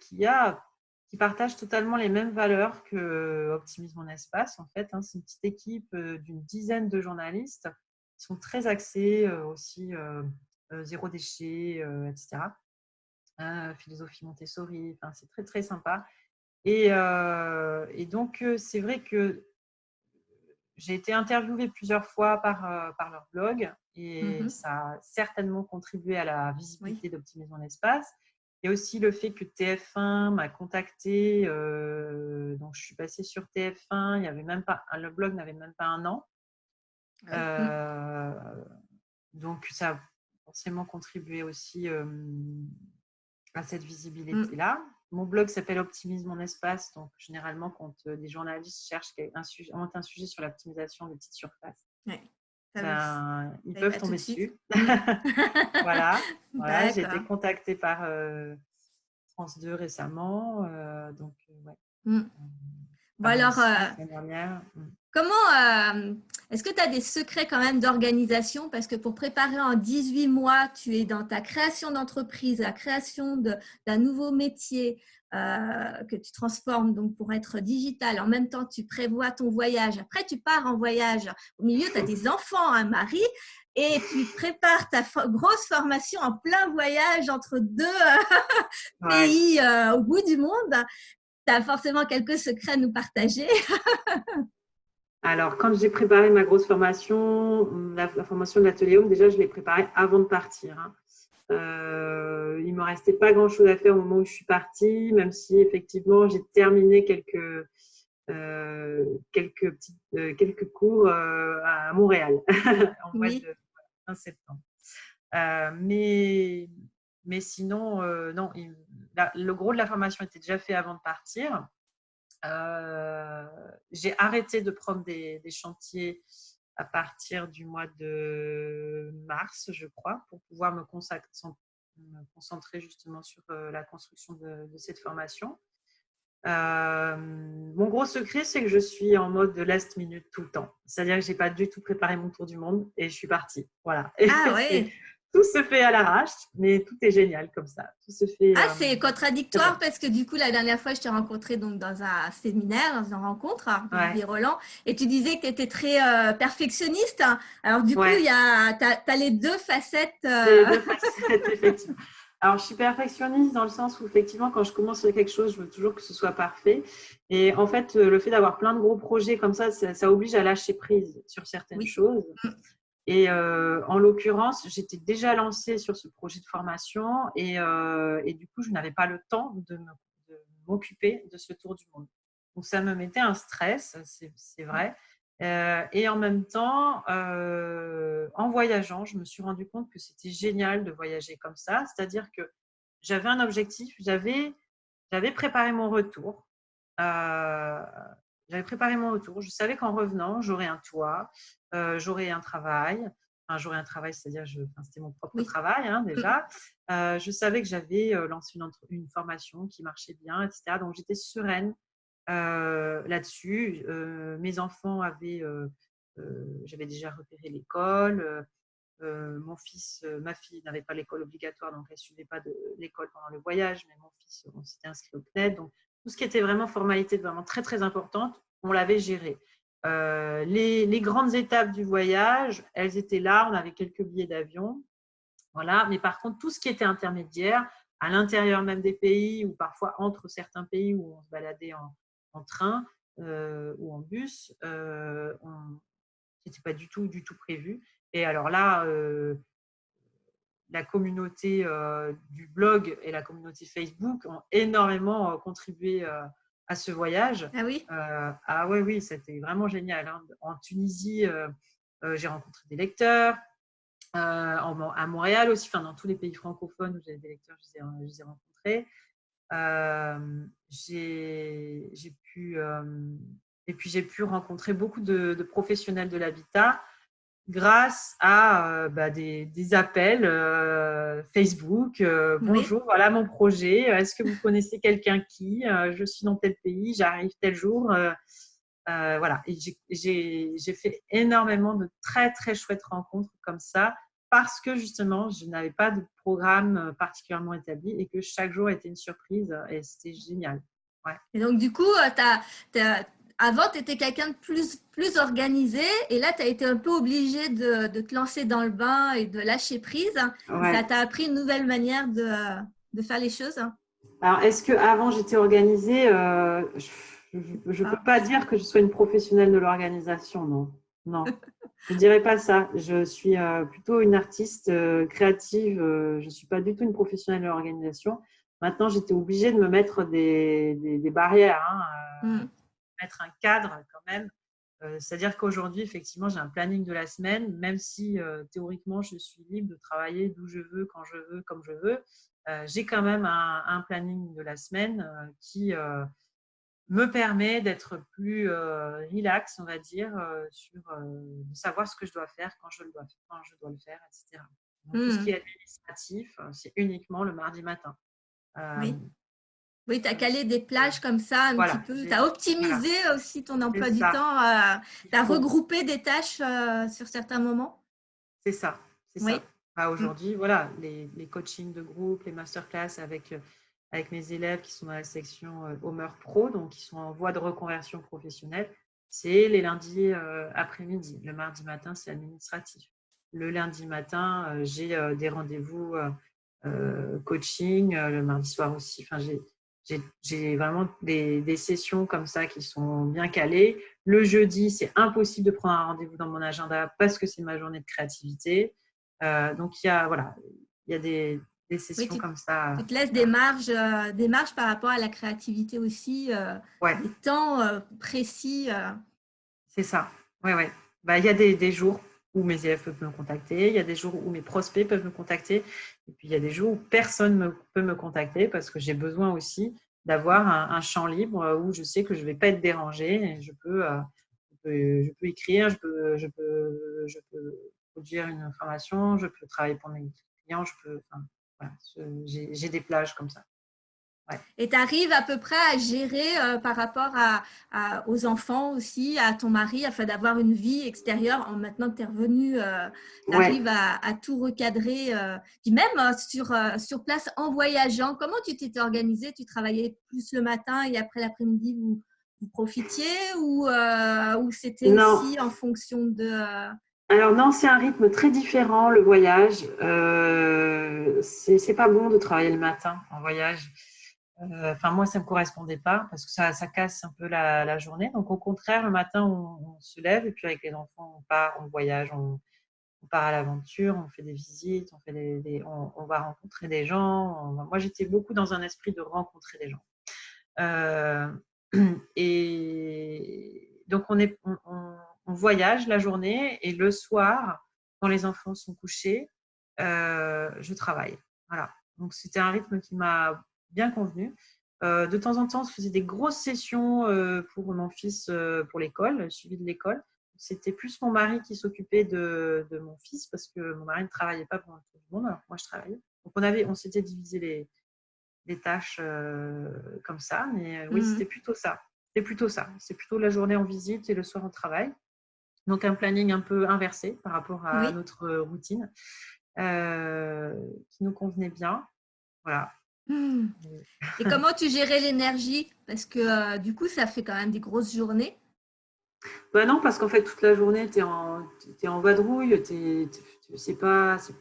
qui partage totalement les mêmes valeurs que Optimise mon espace. En fait, c'est une petite équipe d'une dizaine de journalistes qui sont très axés aussi zéro déchet, etc. Philosophie Montessori, c'est très très sympa. Et donc, c'est vrai que j'ai été interviewée plusieurs fois par leur blog et Mhm. ça a certainement contribué à la Oui. visibilité d'Optimise mon espace. Et aussi le fait que TF1 m'a contactée, donc je suis passée sur TF1, il y avait même pas, le blog n'avait même pas un an. Oui. Euh, donc ça a forcément contribué aussi à cette Mm. visibilité-là. Mon blog s'appelle Optimise mon espace, donc généralement quand des journalistes cherchent un sujet sur l'optimisation des petites surfaces, Ouais. Ça vous ils savez peuvent pas tout de tomber suite. dessus. Mm. Voilà, j'ai été D'accord. contactée par France 2 récemment, donc ouais, Mm. Bon Canal alors, 6 l'année dernière. comment est-ce que tu as des secrets quand même d'organisation? Parce que pour préparer en 18 mois, tu es dans ta création d'entreprise, la création d'un nouveau métier que tu transformes donc pour être digital. En même temps, tu prévois ton voyage. Après, tu pars en voyage. Au milieu, tu as des enfants, un mari. Et tu prépares ta grosse formation en plein voyage entre deux Ouais. pays au bout du monde. Tu as forcément quelques secrets à nous partager. Alors, quand j'ai préparé ma grosse formation, la formation de l'atelier Home, déjà, je l'ai préparée avant de partir. Il ne me restait pas grand-chose à faire au moment où je suis partie, même si effectivement, j'ai terminé quelques cours à Montréal en mois Oui. de fin septembre. Mais sinon, non, le gros de la formation était déjà fait avant de partir. J'ai arrêté de prendre des chantiers à partir du mois de mars, je crois, pour pouvoir me concentrer justement sur la construction de cette formation. Mon gros secret, c'est que je suis en mode de last minute tout le temps. C'est-à-dire que je n'ai pas du tout préparé mon tour du monde et je suis partie. Voilà. Et Ah ouais. tout se fait à l'arrache, mais tout est génial comme ça. Tout se fait Ah, c'est très bien. contradictoire parce que du coup, la dernière fois, je t'ai rencontré donc dans un séminaire, dans une rencontre, Olivier Ouais, Roland, et tu disais que tu étais très perfectionniste. Alors du coup, ouais. t'as les deux facettes. Les deux facettes, effectivement. Alors, je suis perfectionniste dans le sens où, effectivement, quand je commence quelque chose, je veux toujours que ce soit parfait. Et en fait, le fait d'avoir plein de gros projets comme ça oblige à lâcher prise sur certaines Oui. choses. Et en l'occurrence, j'étais déjà lancée sur ce projet de formation et du coup, je n'avais pas le temps de m'occuper de ce tour du monde. Donc, ça me mettait un stress, c'est vrai. Et en même temps, en voyageant, je me suis rendu compte que c'était génial de voyager comme ça. C'est-à-dire que j'avais un objectif, j'avais préparé mon retour. Euh, J'avais préparé mon retour. Je savais qu'en revenant, j'aurais un toit, j'aurais un travail. Enfin, j'aurais un travail, c'est-à-dire, c'était mon propre Oui. travail déjà. Je savais que j'avais lancé une formation qui marchait bien, etc. Donc, j'étais sereine là-dessus. Mes enfants j'avais déjà repéré l'école. Mon fils, ma fille n'avait pas l'école obligatoire, donc elle ne suivait pas de l'école pendant le voyage, mais mon fils, on s'était inscrit au CNED. Donc, tout ce qui était vraiment formalité vraiment très, très importante, on l'avait géré. Les grandes étapes du voyage, elles étaient là, on avait quelques billets d'avion. Voilà. Mais par contre, tout ce qui était intermédiaire, à l'intérieur même des pays ou parfois entre certains pays où on se baladait en train ou en bus, c'était pas du tout prévu. Et alors là, la communauté du blog et la communauté Facebook ont énormément contribué à ce voyage. Ah oui. Ah oui, oui, c'était vraiment génial. Hein. En Tunisie, j'ai rencontré des lecteurs. À Montréal aussi, enfin dans tous les pays francophones où j'avais des lecteurs, je les ai rencontrés. J'ai pu et puis j'ai pu rencontrer beaucoup de professionnels de l'habitat grâce à des appels Facebook. Oui. Bonjour, voilà mon projet. Est-ce que vous connaissez quelqu'un qui je suis dans tel pays, j'arrive tel jour. Voilà. Et j'ai fait énormément de très, très chouettes rencontres comme ça parce que justement, je n'avais pas de programme particulièrement établi et que chaque jour était une surprise et c'était génial. Ouais. Et donc du coup, avant, tu étais quelqu'un de plus organisé et là, tu as été un peu obligé de te lancer dans le bain et de lâcher prise. Et ça Ouais. t'a appris une nouvelle manière de faire les choses. Alors, est-ce qu'avant j'étais organisée je ne peux Ah, pas dire que je sois une professionnelle de l'organisation, non. Non, je ne dirais pas ça. Je suis plutôt une artiste créative. Je ne suis pas du tout une professionnelle de l'organisation. Maintenant, j'étais obligée de me mettre des barrières, hein, hmm. mettre un cadre quand même. C'est-à-dire qu'aujourd'hui, effectivement, j'ai un planning de la semaine, même si théoriquement, je suis libre de travailler d'où je veux, quand je veux, comme je veux. J'ai quand même un planning de la semaine qui me permet d'être plus relax, on va dire, de savoir ce que je dois faire, quand je dois le faire, etc. Donc, tout ce qui Hmm. est administratif, c'est uniquement le mardi matin. Euh, Oui. Oui, tu as même calé si, des plages comme ça un petit voilà, peu. Tu as voilà, optimisé aussi ton c'est emploi du ça. temps. Il Tu as faut. regroupé des tâches sur certains moments. C'est ça, c'est Oui. ça. Bah, Hmm. aujourd'hui, voilà, les coachings de groupe, les masterclass avec mes élèves qui sont dans la section Homer Pro, donc qui sont en voie de reconversion professionnelle, c'est les lundis après-midi. Le mardi matin, c'est administratif. Le lundi matin, j'ai des rendez-vous coaching, le mardi soir aussi. Enfin, j'ai vraiment des sessions comme ça qui sont bien calées. Le jeudi, c'est impossible de prendre un rendez-vous dans mon agenda parce que c'est ma journée de créativité. Donc, voilà, il y a des Oui, sessions comme ça. tu te laisses Voilà. des marges par rapport à la créativité aussi, Ouais, des temps précis. c'est ça. Ouais, ouais. Bah, il y a des jours où mes élèves peuvent me contacter, il y a des jours où mes prospects peuvent me contacter, et puis il y a des jours où personne ne peut me contacter parce que j'ai besoin aussi d'avoir un champ libre où je sais que je ne vais pas être dérangée et je peux écrire, je peux produire une information, je peux travailler pour mes clients, enfin, voilà, j'ai des plages comme ça. Ouais. Et tu arrives à peu près à gérer par rapport aux enfants aussi, à ton mari, afin d'avoir une vie extérieure. Maintenant que tu es revenu, tu Ouais. arrives à tout recadrer. Puis même sur place, en voyageant, comment tu t'étais organisé? Tu travaillais plus le matin et après l'après-midi, vous profitiez ou c'était Non. aussi en fonction de… Alors non, c'est un rythme très différent, le voyage. C'est pas bon de travailler le matin en voyage. Enfin, moi, ça me correspondait pas parce que ça casse un peu la journée. Donc, au contraire, le matin, on se lève et puis avec les enfants, on part, on voyage, on part à l'aventure, on fait des visites, on va rencontrer des gens. Moi, j'étais beaucoup dans un esprit de rencontrer des gens. Euh, et donc, on voyage la journée et le soir, quand les enfants sont couchés, je travaille. Voilà. Donc, c'était un rythme qui m'a bien convenu. De temps en temps, on se faisait des grosses sessions pour mon fils, pour l'école, le suivi de l'école. C'était plus mon mari qui s'occupait de mon fils parce que mon mari ne travaillait pas pour le tour du monde, alors que moi je travaillais. Donc on s'était divisé les tâches comme ça, mais oui, c'était plutôt ça. C'est plutôt ça. C'est plutôt la journée en visite et le soir en travail. Donc un planning un peu inversé par rapport à Oui. notre routine qui nous convenait bien. Voilà. Et comment tu gérais l'énergie? Parce que du coup, ça fait quand même des grosses journées. Bah non, parce qu'en fait, toute la journée, tu es en vadrouille, c'est pas si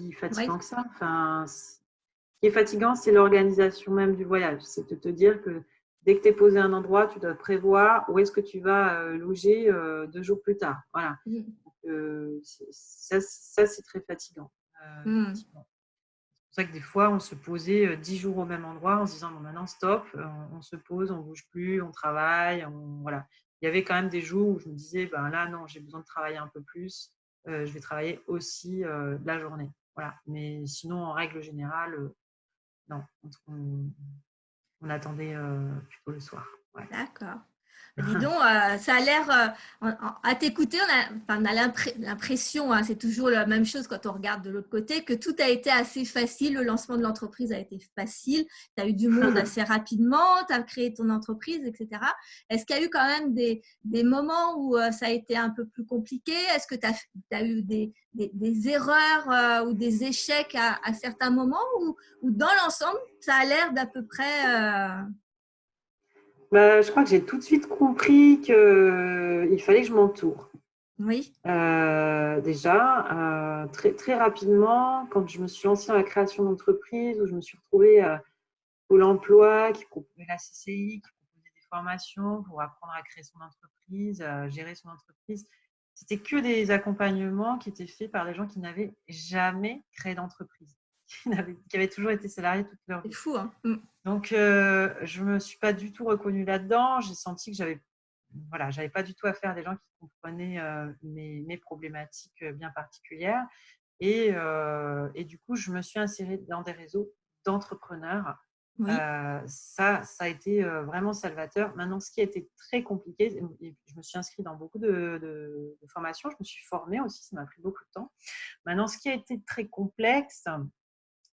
Oui. fatigant que ça. Enfin, ce qui est fatigant, c'est l'organisation même du voyage. C'est de te dire que dès que tu es posé à un endroit, tu dois prévoir où est-ce que tu vas loger 2 jours plus tard. Voilà. Donc, ça, c'est très fatigant. Effectivement. C'est pour ça que des fois, on se posait 10 jours au même endroit en se disant bon, maintenant, stop, on se pose, on ne bouge plus, on travaille. Voilà. Il y avait quand même des jours où je me disais ben là, non, j'ai besoin de travailler un peu plus. Je vais travailler aussi la journée. Voilà. Mais sinon, en règle générale, non, on attendait plutôt le soir. Ouais. D'accord. Dis donc, ça a l'air, à t'écouter, on a l'impression, hein, c'est toujours la même chose quand on regarde de l'autre côté, que tout a été assez facile. Le lancement de l'entreprise a été facile. Tu as eu du monde assez rapidement, tu as créé ton entreprise, etc. Est-ce qu'il y a eu quand même des moments où ça a été un peu plus compliqué? Est-ce que tu as eu des erreurs ou des échecs à certains moments ou dans l'ensemble, ça a l'air d'à peu près… Bah, je crois que j'ai tout de suite compris qu'il fallait que je m'entoure. Oui. Déjà, très, très rapidement, quand je me suis lancée dans la création d'entreprise, où je me suis retrouvée à Pôle emploi, qui proposait la CCI, qui proposait des formations pour apprendre à créer son entreprise, à gérer son entreprise. C'était que des accompagnements qui étaient faits par des gens qui n'avaient jamais créé d'entreprise, qui avaient toujours été salariés toute leur C'est vie. fou, hein. Donc, je ne me suis pas du tout reconnue là-dedans. J'ai senti que j'avais pas du tout affaire à des gens qui comprenaient mes problématiques bien particulières. Et du coup, je me suis insérée dans des réseaux d'entrepreneurs. Oui. Ça a été vraiment salvateur. Maintenant, ce qui a été très compliqué, je me suis inscrite dans beaucoup de formations, je me suis formée aussi, ça m'a pris beaucoup de temps. Maintenant, ce qui a été très complexe,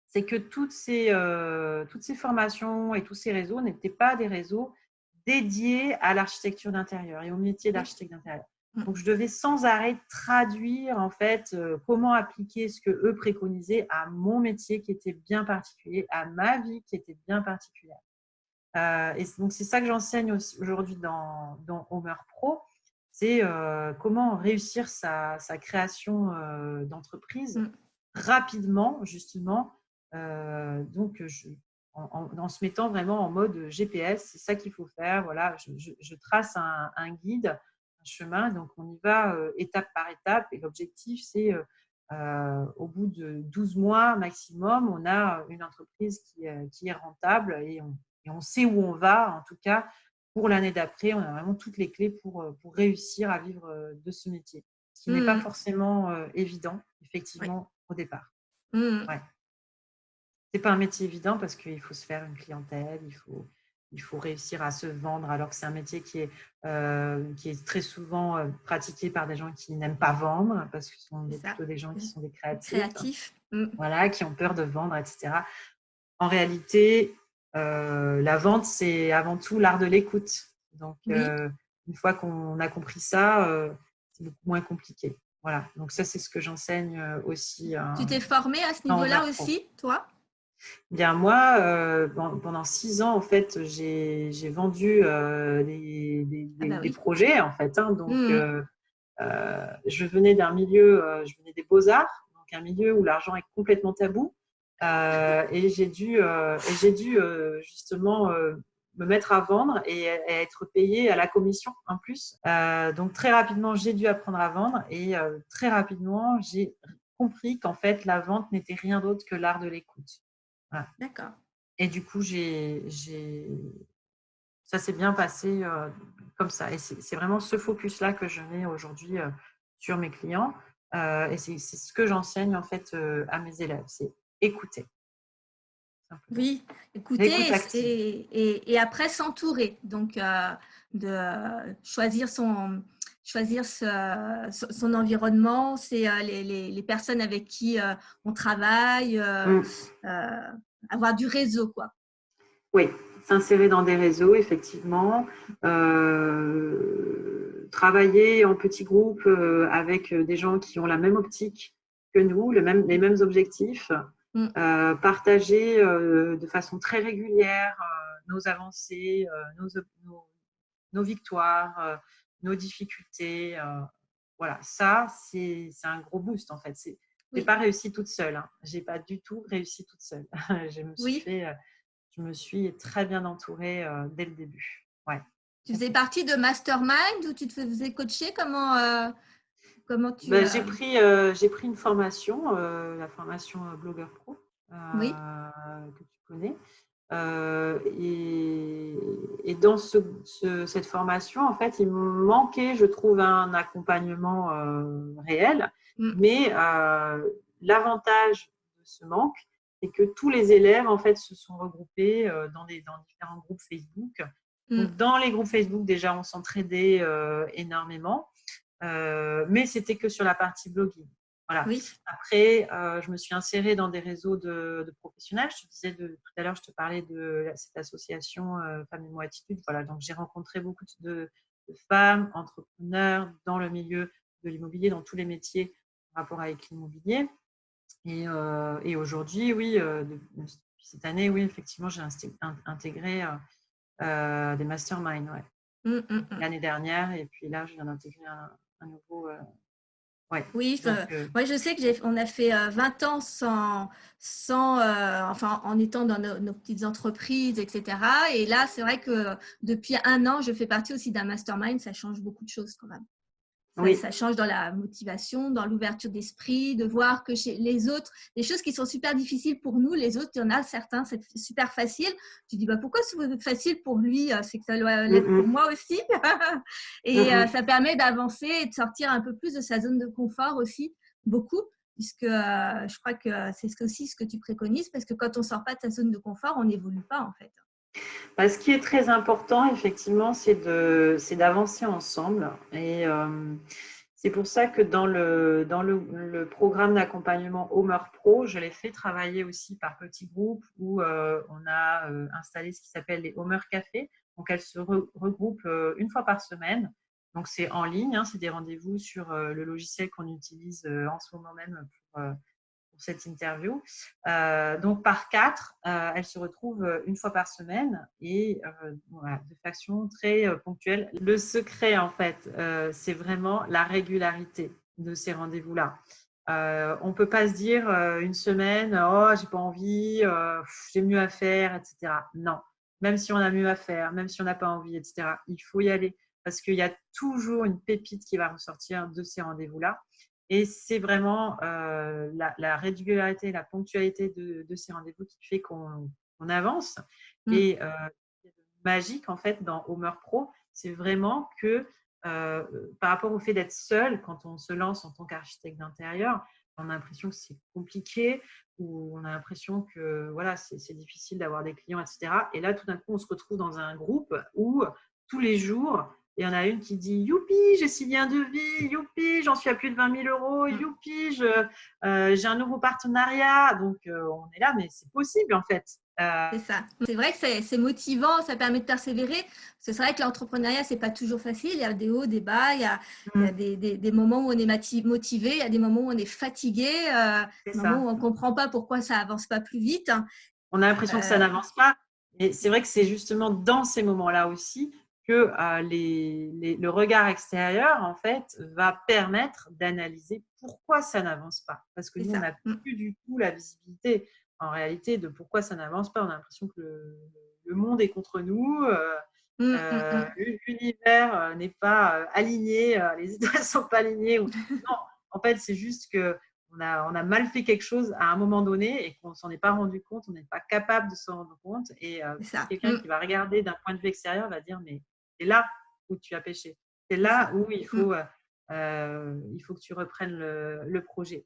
c'est que toutes ces formations et tous ces réseaux n'étaient pas des réseaux dédiés à l'architecture d'intérieur et au métier d'architecte d'intérieur. Donc, je devais sans arrêt traduire en fait comment appliquer ce que eux préconisaient à mon métier qui était bien particulier, à ma vie qui était bien particulière. Et donc, c'est ça que j'enseigne aujourd'hui dans Homer Pro, c'est comment réussir sa création d'entreprise rapidement, justement, donc en se mettant vraiment en mode GPS. C'est ça qu'il faut faire. Voilà, je trace un guide, un chemin, donc on y va étape par étape. Et l'objectif, c'est au bout de 12 mois maximum, on a une entreprise qui est rentable et on sait où on va, en tout cas, pour l'année d'après. On a vraiment toutes les clés pour réussir à vivre de ce métier, ce qui n'est pas forcément évident, effectivement, au départ. Ouais. C'est pas un métier évident parce qu'il faut se faire une clientèle, il faut réussir à se vendre, alors que c'est un métier qui est très souvent pratiqué par des gens qui n'aiment pas vendre, parce que ce sont plutôt des gens qui sont des créatifs, Créatif. voilà, qui ont peur de vendre, etc. en réalité, la vente, c'est avant tout l'art de l'écoute. Donc, Oui. une fois qu'on a compris ça, c'est beaucoup moins compliqué. Voilà. Donc, ça, c'est ce que j'enseigne aussi Tu t'es formée à ce dans niveau-là Homer Pro. aussi, toi? Bien, moi, pendant 6 ans, en fait, j'ai vendu Ah bah des oui. projets, en fait. Hein. Donc, Mhm. je venais d'un milieu, je venais des beaux-arts, donc un milieu où l'argent est complètement tabou. Et j'ai dû justement me mettre à vendre et être payée à la commission en plus. Donc, très rapidement, j'ai dû apprendre à vendre et très rapidement, j'ai compris qu'en fait, la vente n'était rien d'autre que l'art de l'écoute. Voilà. D'accord. Et du coup, ça s'est bien passé comme ça. Et c'est vraiment ce focus-là que je mets aujourd'hui sur mes clients. Et c'est ce que j'enseigne en fait à mes élèves, c'est écouter. Simplement. Oui, écouter L'écoute active. et après s'entourer. Donc, de choisir son environnement, c'est les personnes avec qui on travaille, avoir du réseau, quoi. Oui, s'insérer dans des réseaux, effectivement. Travailler en petits groupes avec des gens qui ont la même optique que nous, les mêmes objectifs. Mm. Partager de façon très régulière nos avancées, nos victoires, nos difficultés. Voilà, ça, c'est un gros boost en fait. Je n'ai Oui, pas réussi toute seule. Hein. Je n'ai pas du tout réussi toute seule. oui. Je me suis très bien entourée dès le début. Ouais. Tu faisais partie de Mastermind ou tu te faisais coacher? Comment tu… Ben, j'ai pris une formation, la formation Blogueur Pro, Oui. que tu connais. Et dans cette formation, en fait, il me manquait, je trouve, un accompagnement réel. Mm. Mais l'avantage de ce manque, c'est que tous les élèves, en fait, se sont regroupés dans différents groupes Facebook. Mm. Donc, dans les groupes Facebook, déjà, on s'entraidait énormément. Mais c'était que sur la partie blogging. Voilà. Oui. Après, je me suis insérée dans des réseaux de professionnels. Je te disais tout à l'heure, je te parlais de cette association Femmes et Moi Attitude. Voilà, donc j'ai rencontré beaucoup de femmes entrepreneurs dans le milieu de l'immobilier, dans tous les métiers en rapport avec l'immobilier. Et aujourd'hui, oui, depuis cette année, oui, effectivement, j'ai intégré des masterminds. Ouais. Mm, mm, mm. L'année dernière, et puis là, je viens d'intégrer un nouveau. Ouais. Oui, Donc, moi je sais que on a fait 20 ans enfin, en étant dans nos petites entreprises, etc. Et là, c'est vrai que depuis un an, je fais partie aussi d'un mastermind. Ça change beaucoup de choses quand même. oui. Ça change dans la motivation, dans l'ouverture d'esprit, de voir que chez les autres, les choses qui sont super difficiles pour nous, les autres, il y en a certains, c'est super facile. Tu dis, bah, pourquoi c'est facile pour lui? C'est que ça doit l'être pour moi aussi. Et ça permet d'avancer et de sortir un peu plus de sa zone de confort aussi, beaucoup, puisque je crois que c'est aussi ce que tu préconises, parce que quand on ne sort pas de sa zone de confort, on n'évolue pas en fait. Bah, ce qui est très important, effectivement, c'est d'avancer ensemble. Et c'est pour ça que dans le programme d'accompagnement Homer Pro, je l'ai fait travailler aussi par petits groupes où on a installé ce qui s'appelle les Homer Cafés. Donc, elles se regroupent une fois par semaine. Donc, c'est en ligne, hein, c'est des rendez-vous sur le logiciel qu'on utilise en ce moment même pour cette interview. Donc, par 4, elles se retrouvent une fois par semaine et voilà, de façon très ponctuelle. Le secret, en fait, c'est vraiment la régularité de ces rendez-vous-là. On ne peut pas se dire une semaine, oh, j'ai pas envie, j'ai mieux à faire, etc. Non, même si on a mieux à faire, même si on n'a pas envie, etc., il faut y aller parce qu'il y a toujours une pépite qui va ressortir de ces rendez-vous-là. Et c'est vraiment la régularité, la ponctualité de ces rendez-vous qui fait qu'on avance. Et magique, en fait, dans Homer Pro, c'est vraiment que par rapport au fait d'être seul, quand on se lance en tant qu'architecte d'intérieur, on a l'impression que c'est compliqué ou on a l'impression que voilà, c'est difficile d'avoir des clients, etc. Et là, tout d'un coup, on se retrouve dans un groupe où tous les jours, il y en a une qui dit « Youpi, j'ai signé un devis, youpi, j'en suis à plus de 20 000 euros, youpi, j'ai un nouveau partenariat. » Donc, on est là, mais c'est possible en fait. C'est ça. C'est vrai que c'est motivant, ça permet de persévérer. Parce que c'est vrai que l'entrepreneuriat, c'est pas toujours facile. Il y a des hauts, des bas, il y a des moments où on est motivé, il y a des moments où on est fatigué, c'est des moments ça. où on ne comprend pas pourquoi ça avance pas plus vite. On a l'impression que ça n'avance pas. Et c'est vrai que c'est justement dans ces moments-là aussi que le regard extérieur, en fait, va permettre d'analyser pourquoi ça n'avance pas. Parce que C'est nous, on ça. n'a plus du tout la visibilité, en réalité, de pourquoi ça n'avance pas. On a l'impression que le monde est contre nous, l'univers n'est pas aligné, les étoiles ne sont pas alignées. Non, en fait, c'est juste que on a mal fait quelque chose à un moment donné et qu'on ne s'en est pas rendu compte, on n'est pas capable de s'en rendre compte. Et C'est ça. quelqu'un qui va regarder d'un point de vue extérieur va dire, mais c'est là où tu as péché. C'est C'est là ça. où il faut que tu reprennes le projet.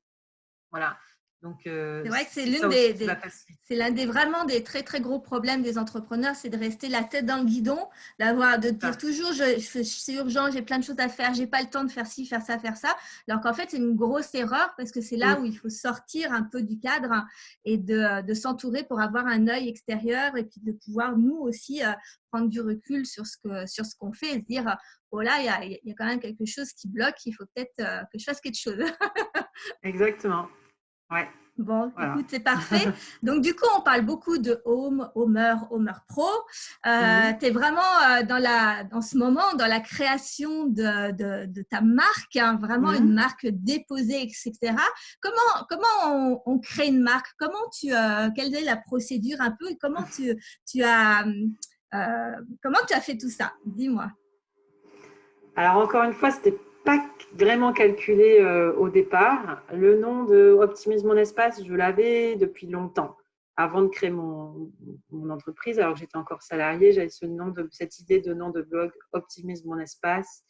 Voilà. Donc, C'est vrai que c'est c'est ça aussi qui va faciliter. c'est l'un des vraiment des très très gros problèmes des entrepreneurs, c'est de rester la tête dans le guidon, de dire toujours c'est urgent, j'ai plein de choses à faire, j'ai pas le temps de faire ci, faire ça, faire ça. Alors qu'en fait c'est une grosse erreur parce que c'est là où il faut sortir un peu du cadre et de s'entourer pour avoir un œil extérieur et puis de pouvoir nous aussi prendre du recul sur ce qu'on fait et se dire oh là il y a quand même quelque chose qui bloque, il faut peut-être que je fasse quelque chose. Exactement. Ouais. Bon, Voilà. écoute, c'est parfait. Donc, du coup, on parle beaucoup de Homer Pro. Tu es vraiment dans ce moment, dans la création de ta marque, hein, vraiment une marque déposée, etc. Comment on crée une marque? Quelle est la procédure un peu et comment tu as fait tout ça? Dis-moi. Alors, encore une fois, c'était pas vraiment calculé au départ. Le nom de Optimise mon espace, je l'avais depuis longtemps. Avant de créer mon entreprise, alors que j'étais encore salariée, j'avais cette idée de nom de blog Optimise mon espace.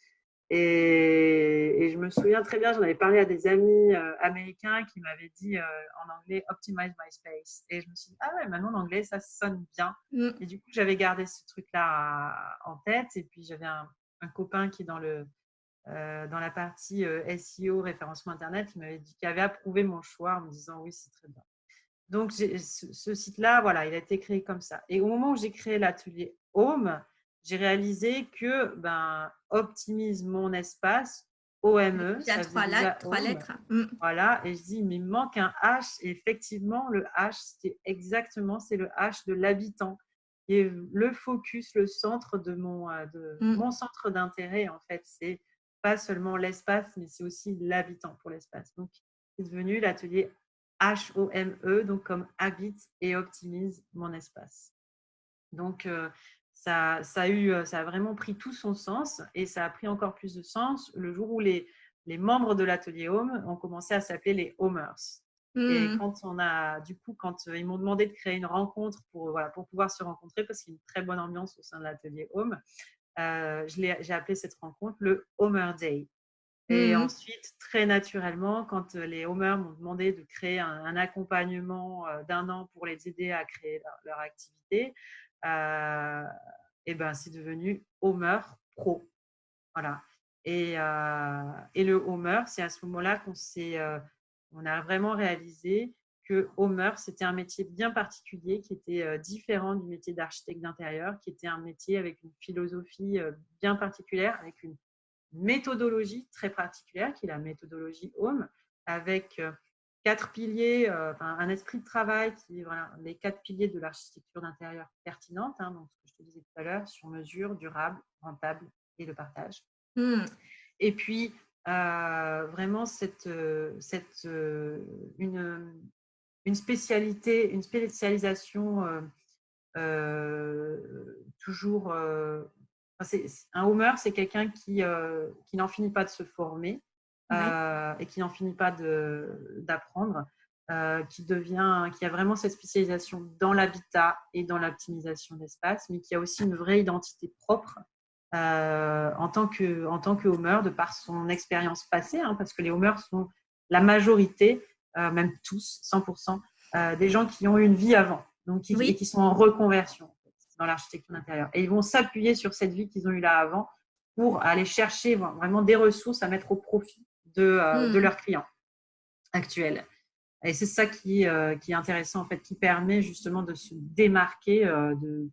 Et je me souviens très bien, j'en avais parlé à des amis américains qui m'avaient dit en anglais Optimize my space. Et je me suis dit, ah ouais, maintenant en anglais, ça sonne bien. Et du coup, j'avais gardé ce truc-là en tête. Et puis, j'avais un copain qui est dans la partie SEO, référencement Internet, qui avait approuvé mon choix en me disant oui, c'est très bien. Donc, ce site-là, voilà, il a été créé comme ça. Et au moment où j'ai créé l'atelier Home, j'ai réalisé que optimise mon espace, OME, Il y a ça faisait déjà trois Home. lettres. Voilà, et je dis, mais il me manque un H. Et effectivement, le H, c'est le H de l'habitant. Et le focus, le centre de mon centre d'intérêt, en fait, c'est pas seulement l'espace, mais c'est aussi l'habitant pour l'espace. Donc, c'est devenu l'atelier HOME, donc comme habite et optimise mon espace. Donc, ça a vraiment pris tout son sens et ça a pris encore plus de sens le jour où les membres de l'atelier Home ont commencé à s'appeler les Homers. Et quand ils m'ont demandé de créer une rencontre pour pouvoir se rencontrer, parce qu'il y a une très bonne ambiance au sein de l'atelier Home, j'ai appelé cette rencontre le Homer Day. Et ensuite, très naturellement, quand les Homers m'ont demandé de créer un accompagnement d'1 an pour les aider à créer leur activité, et c'est devenu Homer Pro. Voilà. Et le Homer, c'est à ce moment-là qu'on a vraiment réalisé que Homer, c'était un métier bien particulier qui était différent du métier d'architecte d'intérieur, qui était un métier avec une philosophie bien particulière, avec une méthodologie très particulière, qui est la méthodologie Home, avec 4 piliers, un esprit de travail qui est les 4 piliers de l'architecture d'intérieur pertinente, donc ce que je te disais tout à l'heure, sur mesure, durable, rentable et le partage. Et puis, vraiment une spécialisation toujours… un Homer, c'est quelqu'un qui n'en finit pas de se former et qui n'en finit pas d'apprendre, qui a vraiment cette spécialisation dans l'habitat et dans l'optimisation d'espace, mais qui a aussi une vraie identité propre en tant que Homer, de par son expérience passée, parce que les Homers sont la majorité, même tous, 100%, des gens qui ont eu une vie avant, et qui sont en reconversion dans l'architecture d'intérieur. Et ils vont s'appuyer sur cette vie qu'ils ont eue là avant pour aller chercher vraiment des ressources à mettre au profit de leurs clients actuels. Et c'est ça qui est intéressant, en fait, qui permet justement de se démarquer de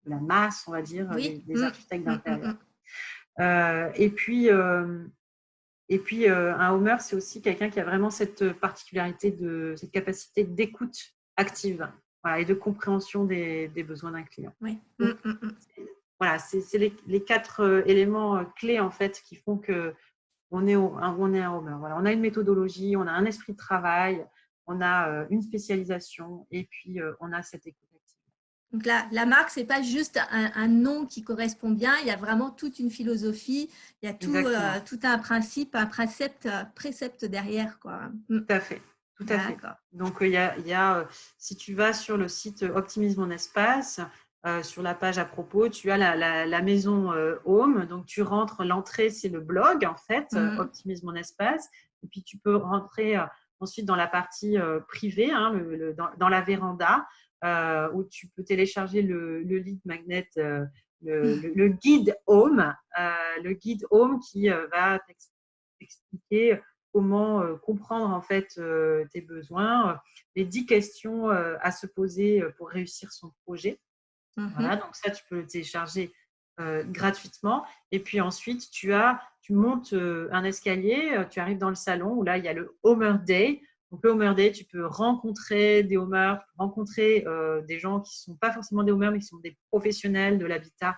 la masse, on va dire, Oui. des architectes d'intérieur. Mm. Et puis, un Homer, c'est aussi quelqu'un qui a vraiment cette particularité, cette capacité d'écoute active, voilà, et de compréhension des besoins d'un client. Oui. Donc, voilà, c'est les 4 éléments clés en fait qui font que on est un Homer. Voilà, on a une méthodologie, on a un esprit de travail, on a une spécialisation et puis on a cette écoute active. Donc la marque, ce n'est pas juste un nom qui correspond bien, il y a vraiment toute une philosophie, il y a tout un principe, un précepte derrière, quoi. Tout à fait. Tout à fait. Donc, il y a si tu vas sur le site Optimise mon espace, sur la page à propos, tu as la maison Home. Donc, tu rentres, l'entrée, c'est le blog, en fait, Optimise mon espace. Et puis, tu peux rentrer ensuite dans la partie privée, hein, dans la véranda, où tu peux télécharger le lead magnet, le guide Home. Le guide Home qui va t'expliquer comment comprendre en fait tes besoins, les 10 questions à se poser pour réussir son projet. Voilà, donc ça, tu peux le télécharger gratuitement. Et puis ensuite, tu montes un escalier, tu arrives dans le salon où là, il y a le Homer Day. Donc, le Homer Day, tu peux rencontrer des Homers, rencontrer des gens qui ne sont pas forcément des Homers, mais qui sont des professionnels de l'habitat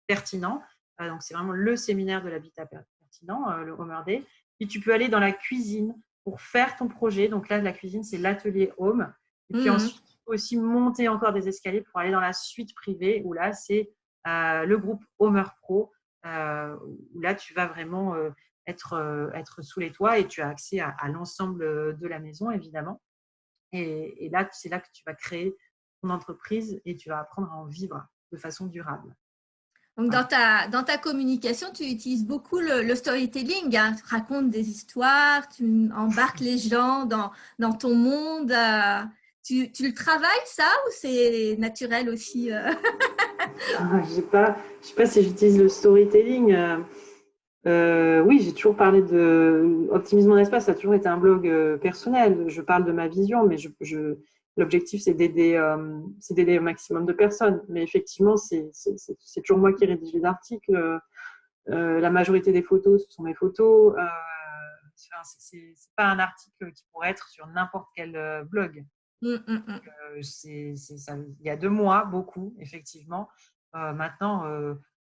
pertinent. Donc, c'est vraiment le séminaire de l'habitat pertinent, le Homer Day. Puis, tu peux aller dans la cuisine pour faire ton projet. Donc là, la cuisine, c'est l'atelier Home. Et puis ensuite, tu peux aussi monter encore des escaliers pour aller dans la suite privée, où là, c'est le groupe Homer Pro, où là, tu vas vraiment être sous les toits et tu as accès à l'ensemble de la maison, évidemment. Et là, c'est là que tu vas créer ton entreprise et tu vas apprendre à en vivre de façon durable. Donc, dans ta communication, tu utilises beaucoup le storytelling, hein. Tu racontes des histoires, tu embarques les gens dans ton monde. Tu le travailles, ça, ou c'est naturel aussi? Je sais pas si j'utilise le storytelling. Oui, j'ai toujours parlé de Optimise mon espace, ça a toujours été un blog personnel. Je parle de ma vision, mais l'objectif, c'est d'aider au maximum de personnes. Mais effectivement, c'est toujours moi qui rédige les articles. La majorité des photos, ce sont mes photos. C'est pas un article qui pourrait être sur n'importe quel blog. Il y a 2 mois, beaucoup, effectivement. Maintenant,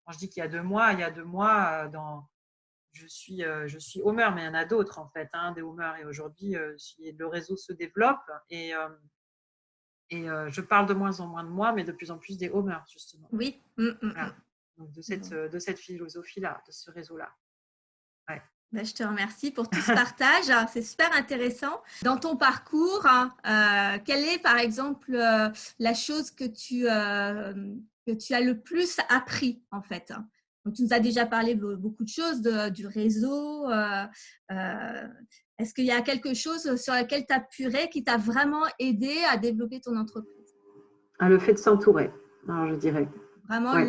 quand je dis qu'il y a 2 mois, je suis Homer, mais il y en a d'autres en fait, hein, des Homer. Et aujourd'hui, le réseau se développe et je parle de moins en moins de moi, mais de plus en plus des Homer, justement. Oui. Voilà. Donc de cette philosophie-là, de ce réseau-là. Ouais. Ben, je te remercie pour tout ce partage. C'est super intéressant. Dans ton parcours, quelle est, par exemple, la chose que tu as le plus appris, en fait? Donc, tu nous as déjà parlé beaucoup de choses, du réseau. Est-ce qu'il y a quelque chose sur lequel tu as apuré qui t'a vraiment aidé à développer ton entreprise? Le fait de s'entourer, alors je dirais. Vraiment Il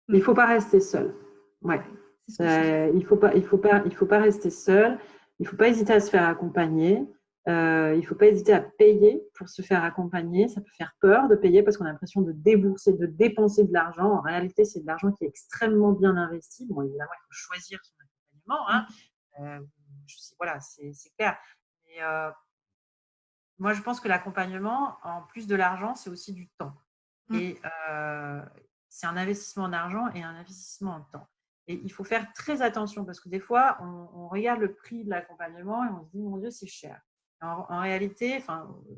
ne faut pas rester seul. Ouais. Il faut pas rester seul. Il ne faut pas hésiter à se faire accompagner. Il ne faut pas hésiter à payer pour se faire accompagner. Ça peut faire peur de payer parce qu'on a l'impression de débourser, de dépenser de l'argent. En réalité, c'est de l'argent qui est extrêmement bien investi. Bon, évidemment, il faut choisir son accompagnement, hein. Voilà, c'est clair. Mais moi, je pense que l'accompagnement, en plus de l'argent, c'est aussi du temps. Et c'est un investissement en argent et un investissement en temps. Et il faut faire très attention parce que des fois, on regarde le prix de l'accompagnement et on se dit, mon Dieu, c'est cher. En réalité,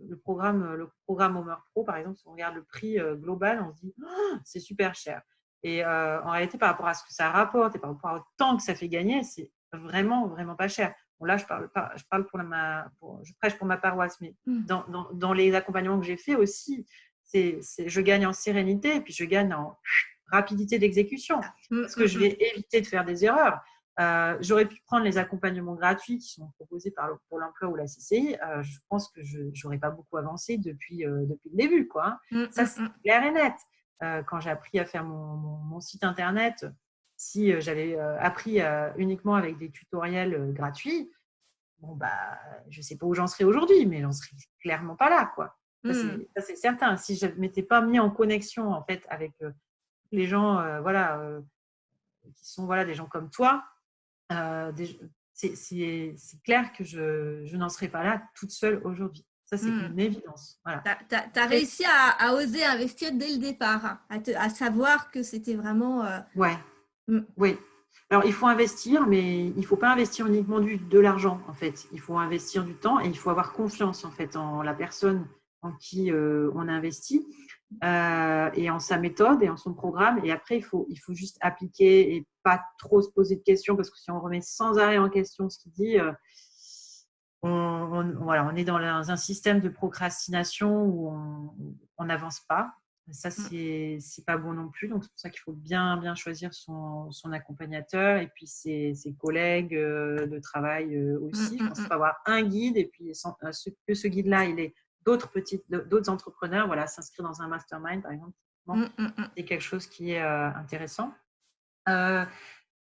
le programme Homer Pro, par exemple, si on regarde le prix global, on se dit, oh, c'est super cher. Et en réalité, par rapport à ce que ça rapporte et par rapport au temps que ça fait gagner, c'est vraiment, vraiment pas cher. Bon, là, je prêche pour ma paroisse, mais dans les accompagnements que j'ai faits aussi, je gagne en sérénité et puis je gagne en rapidité d'exécution parce que je vais éviter de faire des erreurs. J'aurais pu prendre les accompagnements gratuits qui sont proposés par Pôle emploi ou la CCI. Je pense que je n'aurais pas beaucoup avancé depuis le début, quoi. Ça, c'est clair et net. Quand j'ai appris à faire mon site internet, si j'avais appris uniquement avec des tutoriels gratuits, bon, je ne sais pas où j'en serais aujourd'hui, mais j'en serais clairement pas là, quoi. Ça, Mm. c'est certain. Si je ne m'étais pas mis en connexion, en fait, avec les gens, qui sont des gens comme toi, c'est clair que je n'en serais pas là toute seule aujourd'hui. Ça, c'est une évidence. Voilà. Tu as réussi à oser investir dès le départ, hein, à savoir que c'était vraiment… Ouais. Oui. Alors, il faut investir, mais il ne faut pas investir uniquement de l'argent, en fait. Il faut investir du temps et il faut avoir confiance, en fait, en la personne en qui on investit et en sa méthode et en son programme. Et après, il faut juste appliquer et pas trop se poser de questions parce que si on remet sans arrêt en question ce qu'il dit, on est dans un système de procrastination où on n'avance pas. Ça, c'est pas bon non plus. Donc, c'est pour ça qu'il faut bien choisir son accompagnateur et puis ses collègues de travail aussi. Je pense qu'il faut avoir un guide et puis que ce guide-là, il est d'autres entrepreneurs, s'inscrire dans un mastermind, par exemple. C'est quelque chose qui est intéressant.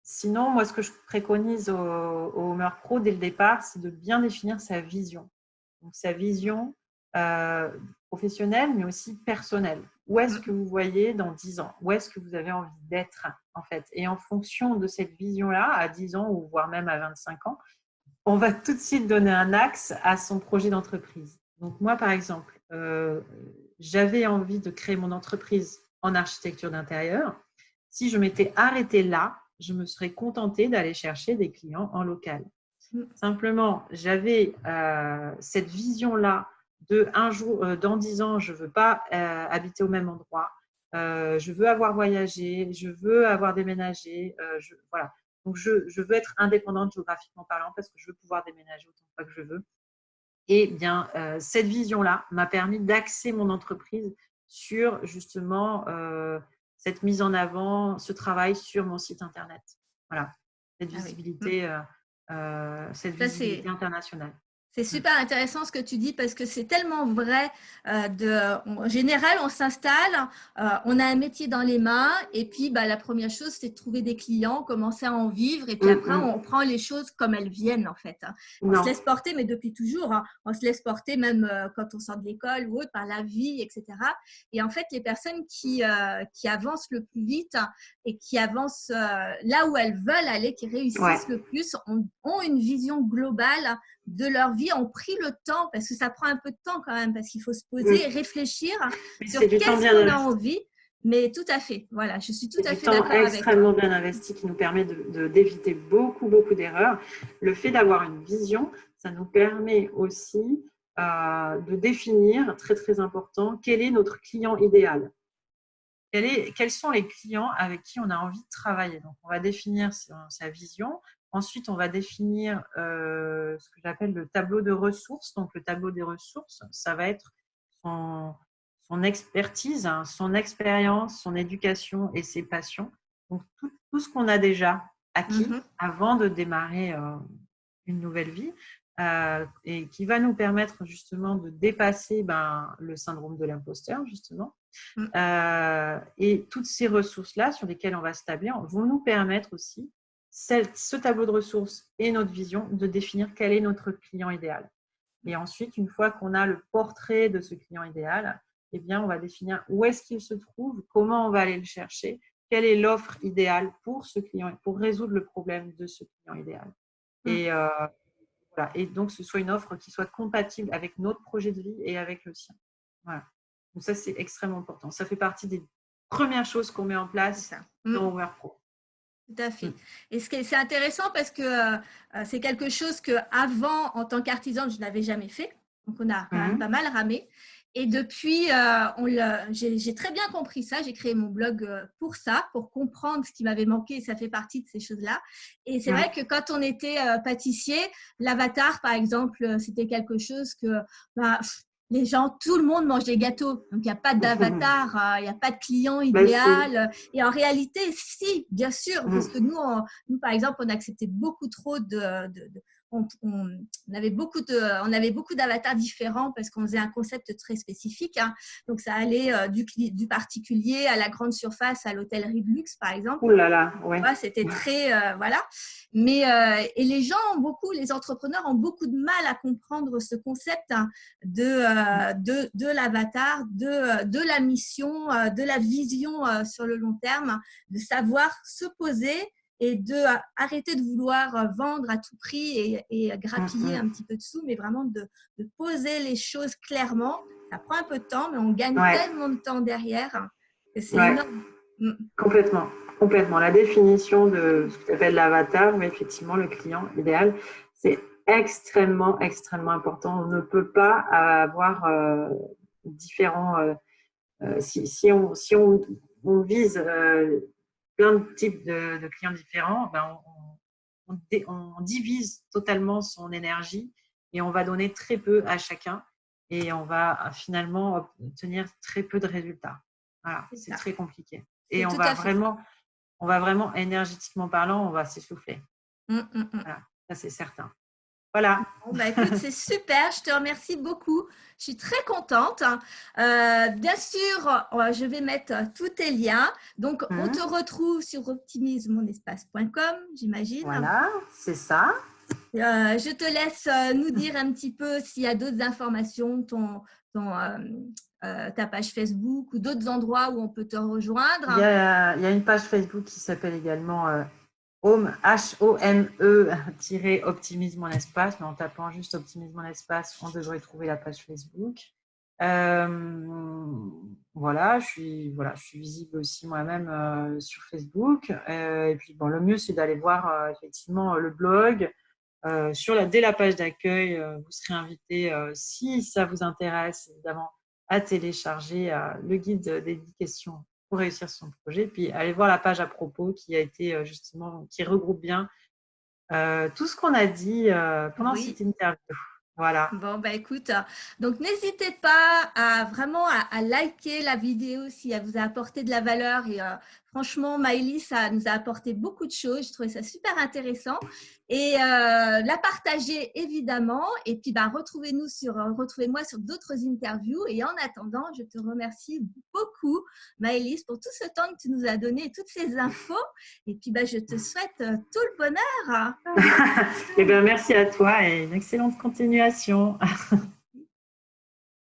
Sinon, moi, ce que je préconise au Homer Pro dès le départ, c'est de bien définir sa vision. Donc, sa vision professionnelle, mais aussi personnelle. Où est-ce que vous voyez dans 10 ans? Où est-ce que vous avez envie d'être, en fait? Et en fonction de cette vision-là, à 10 ans ou voire même à 25 ans, on va tout de suite donner un axe à son projet d'entreprise. Donc, moi, par exemple, j'avais envie de créer mon entreprise en architecture d'intérieur. Si je m'étais arrêtée là, je me serais contentée d'aller chercher des clients en local. Simplement, j'avais cette vision-là de un jour, dans 10 ans, je ne veux pas habiter au même endroit, je veux avoir voyagé, je veux avoir déménagé, voilà. Donc, je veux être indépendante géographiquement parlant parce que je veux pouvoir déménager autant de fois que je veux. Et bien, cette vision-là m'a permis d'axer mon entreprise sur justement cette mise en avant, ce travail sur mon site internet. Voilà, cette visibilité, internationale. C'est super intéressant ce que tu dis parce que c'est tellement vrai. En général, on s'installe, on a un métier dans les mains et puis la première chose, c'est de trouver des clients, commencer à en vivre et puis après, on prend les choses comme elles viennent en fait. On se laisse porter, mais depuis toujours, on se laisse porter même quand on sort de l'école ou autre, par la vie, etc. Et en fait, les personnes qui avancent le plus vite et qui avancent là où elles veulent aller, qui réussissent le plus, ont une vision globale de leur vie, ont pris le temps, parce que ça prend un peu de temps quand même, parce qu'il faut se poser et réfléchir sur qu'est-ce qu'on a envie. Mais tout à fait, voilà, je suis tout à fait d'accord avec toi. C'est du temps extrêmement bien investi qui nous permet d'éviter beaucoup d'erreurs. Le fait d'avoir une vision, ça nous permet aussi de définir, très très important, quel est notre client idéal. Quels sont les clients avec qui on a envie de travailler. Donc, on va définir sa vision. Ensuite, on va définir ce que j'appelle le tableau de ressources. Donc, le tableau des ressources, ça va être son expertise, son expérience, son éducation et ses passions. Donc, tout ce qu'on a déjà acquis avant de démarrer une nouvelle vie et qui va nous permettre justement de dépasser le syndrome de l'imposteur, justement. Et toutes ces ressources-là sur lesquelles on va s'établir vont nous permettre aussi, ce tableau de ressources et notre vision, de définir quel est notre client idéal. Et ensuite, une fois qu'on a le portrait de ce client idéal, eh bien, on va définir où est-ce qu'il se trouve, comment on va aller le chercher, quelle est l'offre idéale pour ce client, pour résoudre le problème de ce client idéal. Et, voilà. Et donc, ce soit une offre qui soit compatible avec notre projet de vie et avec le sien. Voilà. Donc, ça, c'est extrêmement important. Ça fait partie des premières choses qu'on met en place dans Homer Pro. Tout à fait. Et c'est intéressant parce que c'est quelque chose qu'avant, en tant qu'artisan, je n'avais jamais fait. Donc, on a quand même pas mal ramé. Et depuis, j'ai très bien compris ça. J'ai créé mon blog pour ça, pour comprendre ce qui m'avait manqué. Et ça fait partie de ces choses-là. Et c'est vrai que quand on était pâtissier, l'avatar, par exemple, c'était quelque chose que… les gens, tout le monde mange des gâteaux. Donc, il n'y a pas d'avatar, il n'y a pas de client idéal. Et en réalité, si, bien sûr, parce que nous, par exemple, on acceptait beaucoup trop on avait beaucoup d'avatars différents parce qu'on faisait un concept très spécifique. Hein. Donc, ça allait du particulier à la grande surface, à l'hôtellerie de luxe, par exemple. Ouh là là, ouais. C'était très… voilà. Mais, et les entrepreneurs ont beaucoup de mal à comprendre ce concept hein, de l'avatar, de la mission, de la vision sur le long terme, de savoir se poser et arrêter de vouloir vendre à tout prix et grappiller un petit peu de sous, mais vraiment de poser les choses clairement. Ça prend un peu de temps, mais on gagne tellement de temps derrière que c'est énorme. Complètement. Complètement. La définition de ce que tu appelles l'avatar, mais effectivement, le client idéal, c'est extrêmement, extrêmement important. On ne peut pas avoir différents… si on vise plein de types de clients différents, ben on divise totalement son énergie et on va donner très peu à chacun et on va finalement obtenir très peu de résultats. Voilà, c'est très compliqué. Et on va vraiment, énergétiquement parlant, on va s'essouffler. Voilà, ça c'est certain. Voilà. Bon, écoute, c'est super. Je te remercie beaucoup. Je suis très contente. Bien sûr, je vais mettre tous tes liens. Donc, on te retrouve sur optimisemonespace.com, j'imagine. Voilà, c'est ça. Je te laisse nous dire un petit peu s'il y a d'autres informations, ta page Facebook ou d'autres endroits où on peut te rejoindre. Il y a une page Facebook qui s'appelle également Home-Optimise mon espace, mais en tapant juste Optimise mon espace, on devrait trouver la page Facebook. Voilà, je suis visible aussi moi-même sur Facebook. Et puis, le mieux, c'est d'aller voir effectivement le blog. Dès la page d'accueil, vous serez invité, si ça vous intéresse, évidemment, à télécharger le guide des 10 questions pour réussir son projet. Puis, allez voir la page à propos qui a été qui regroupe bien tout ce qu'on a dit pendant cette interview. Voilà. Bon, écoute, donc n'hésitez pas à vraiment à liker la vidéo si elle vous a apporté de la valeur. Et franchement, Maëlys, ça nous a apporté beaucoup de choses. Je trouvais ça super intéressant. Et la partager, évidemment. Et puis, retrouvez-moi sur d'autres interviews. Et en attendant, je te remercie beaucoup, Maëlys, pour tout ce temps que tu nous as donné, toutes ces infos. Et puis, je te souhaite tout le bonheur. Eh bien, merci à toi et une excellente continuation.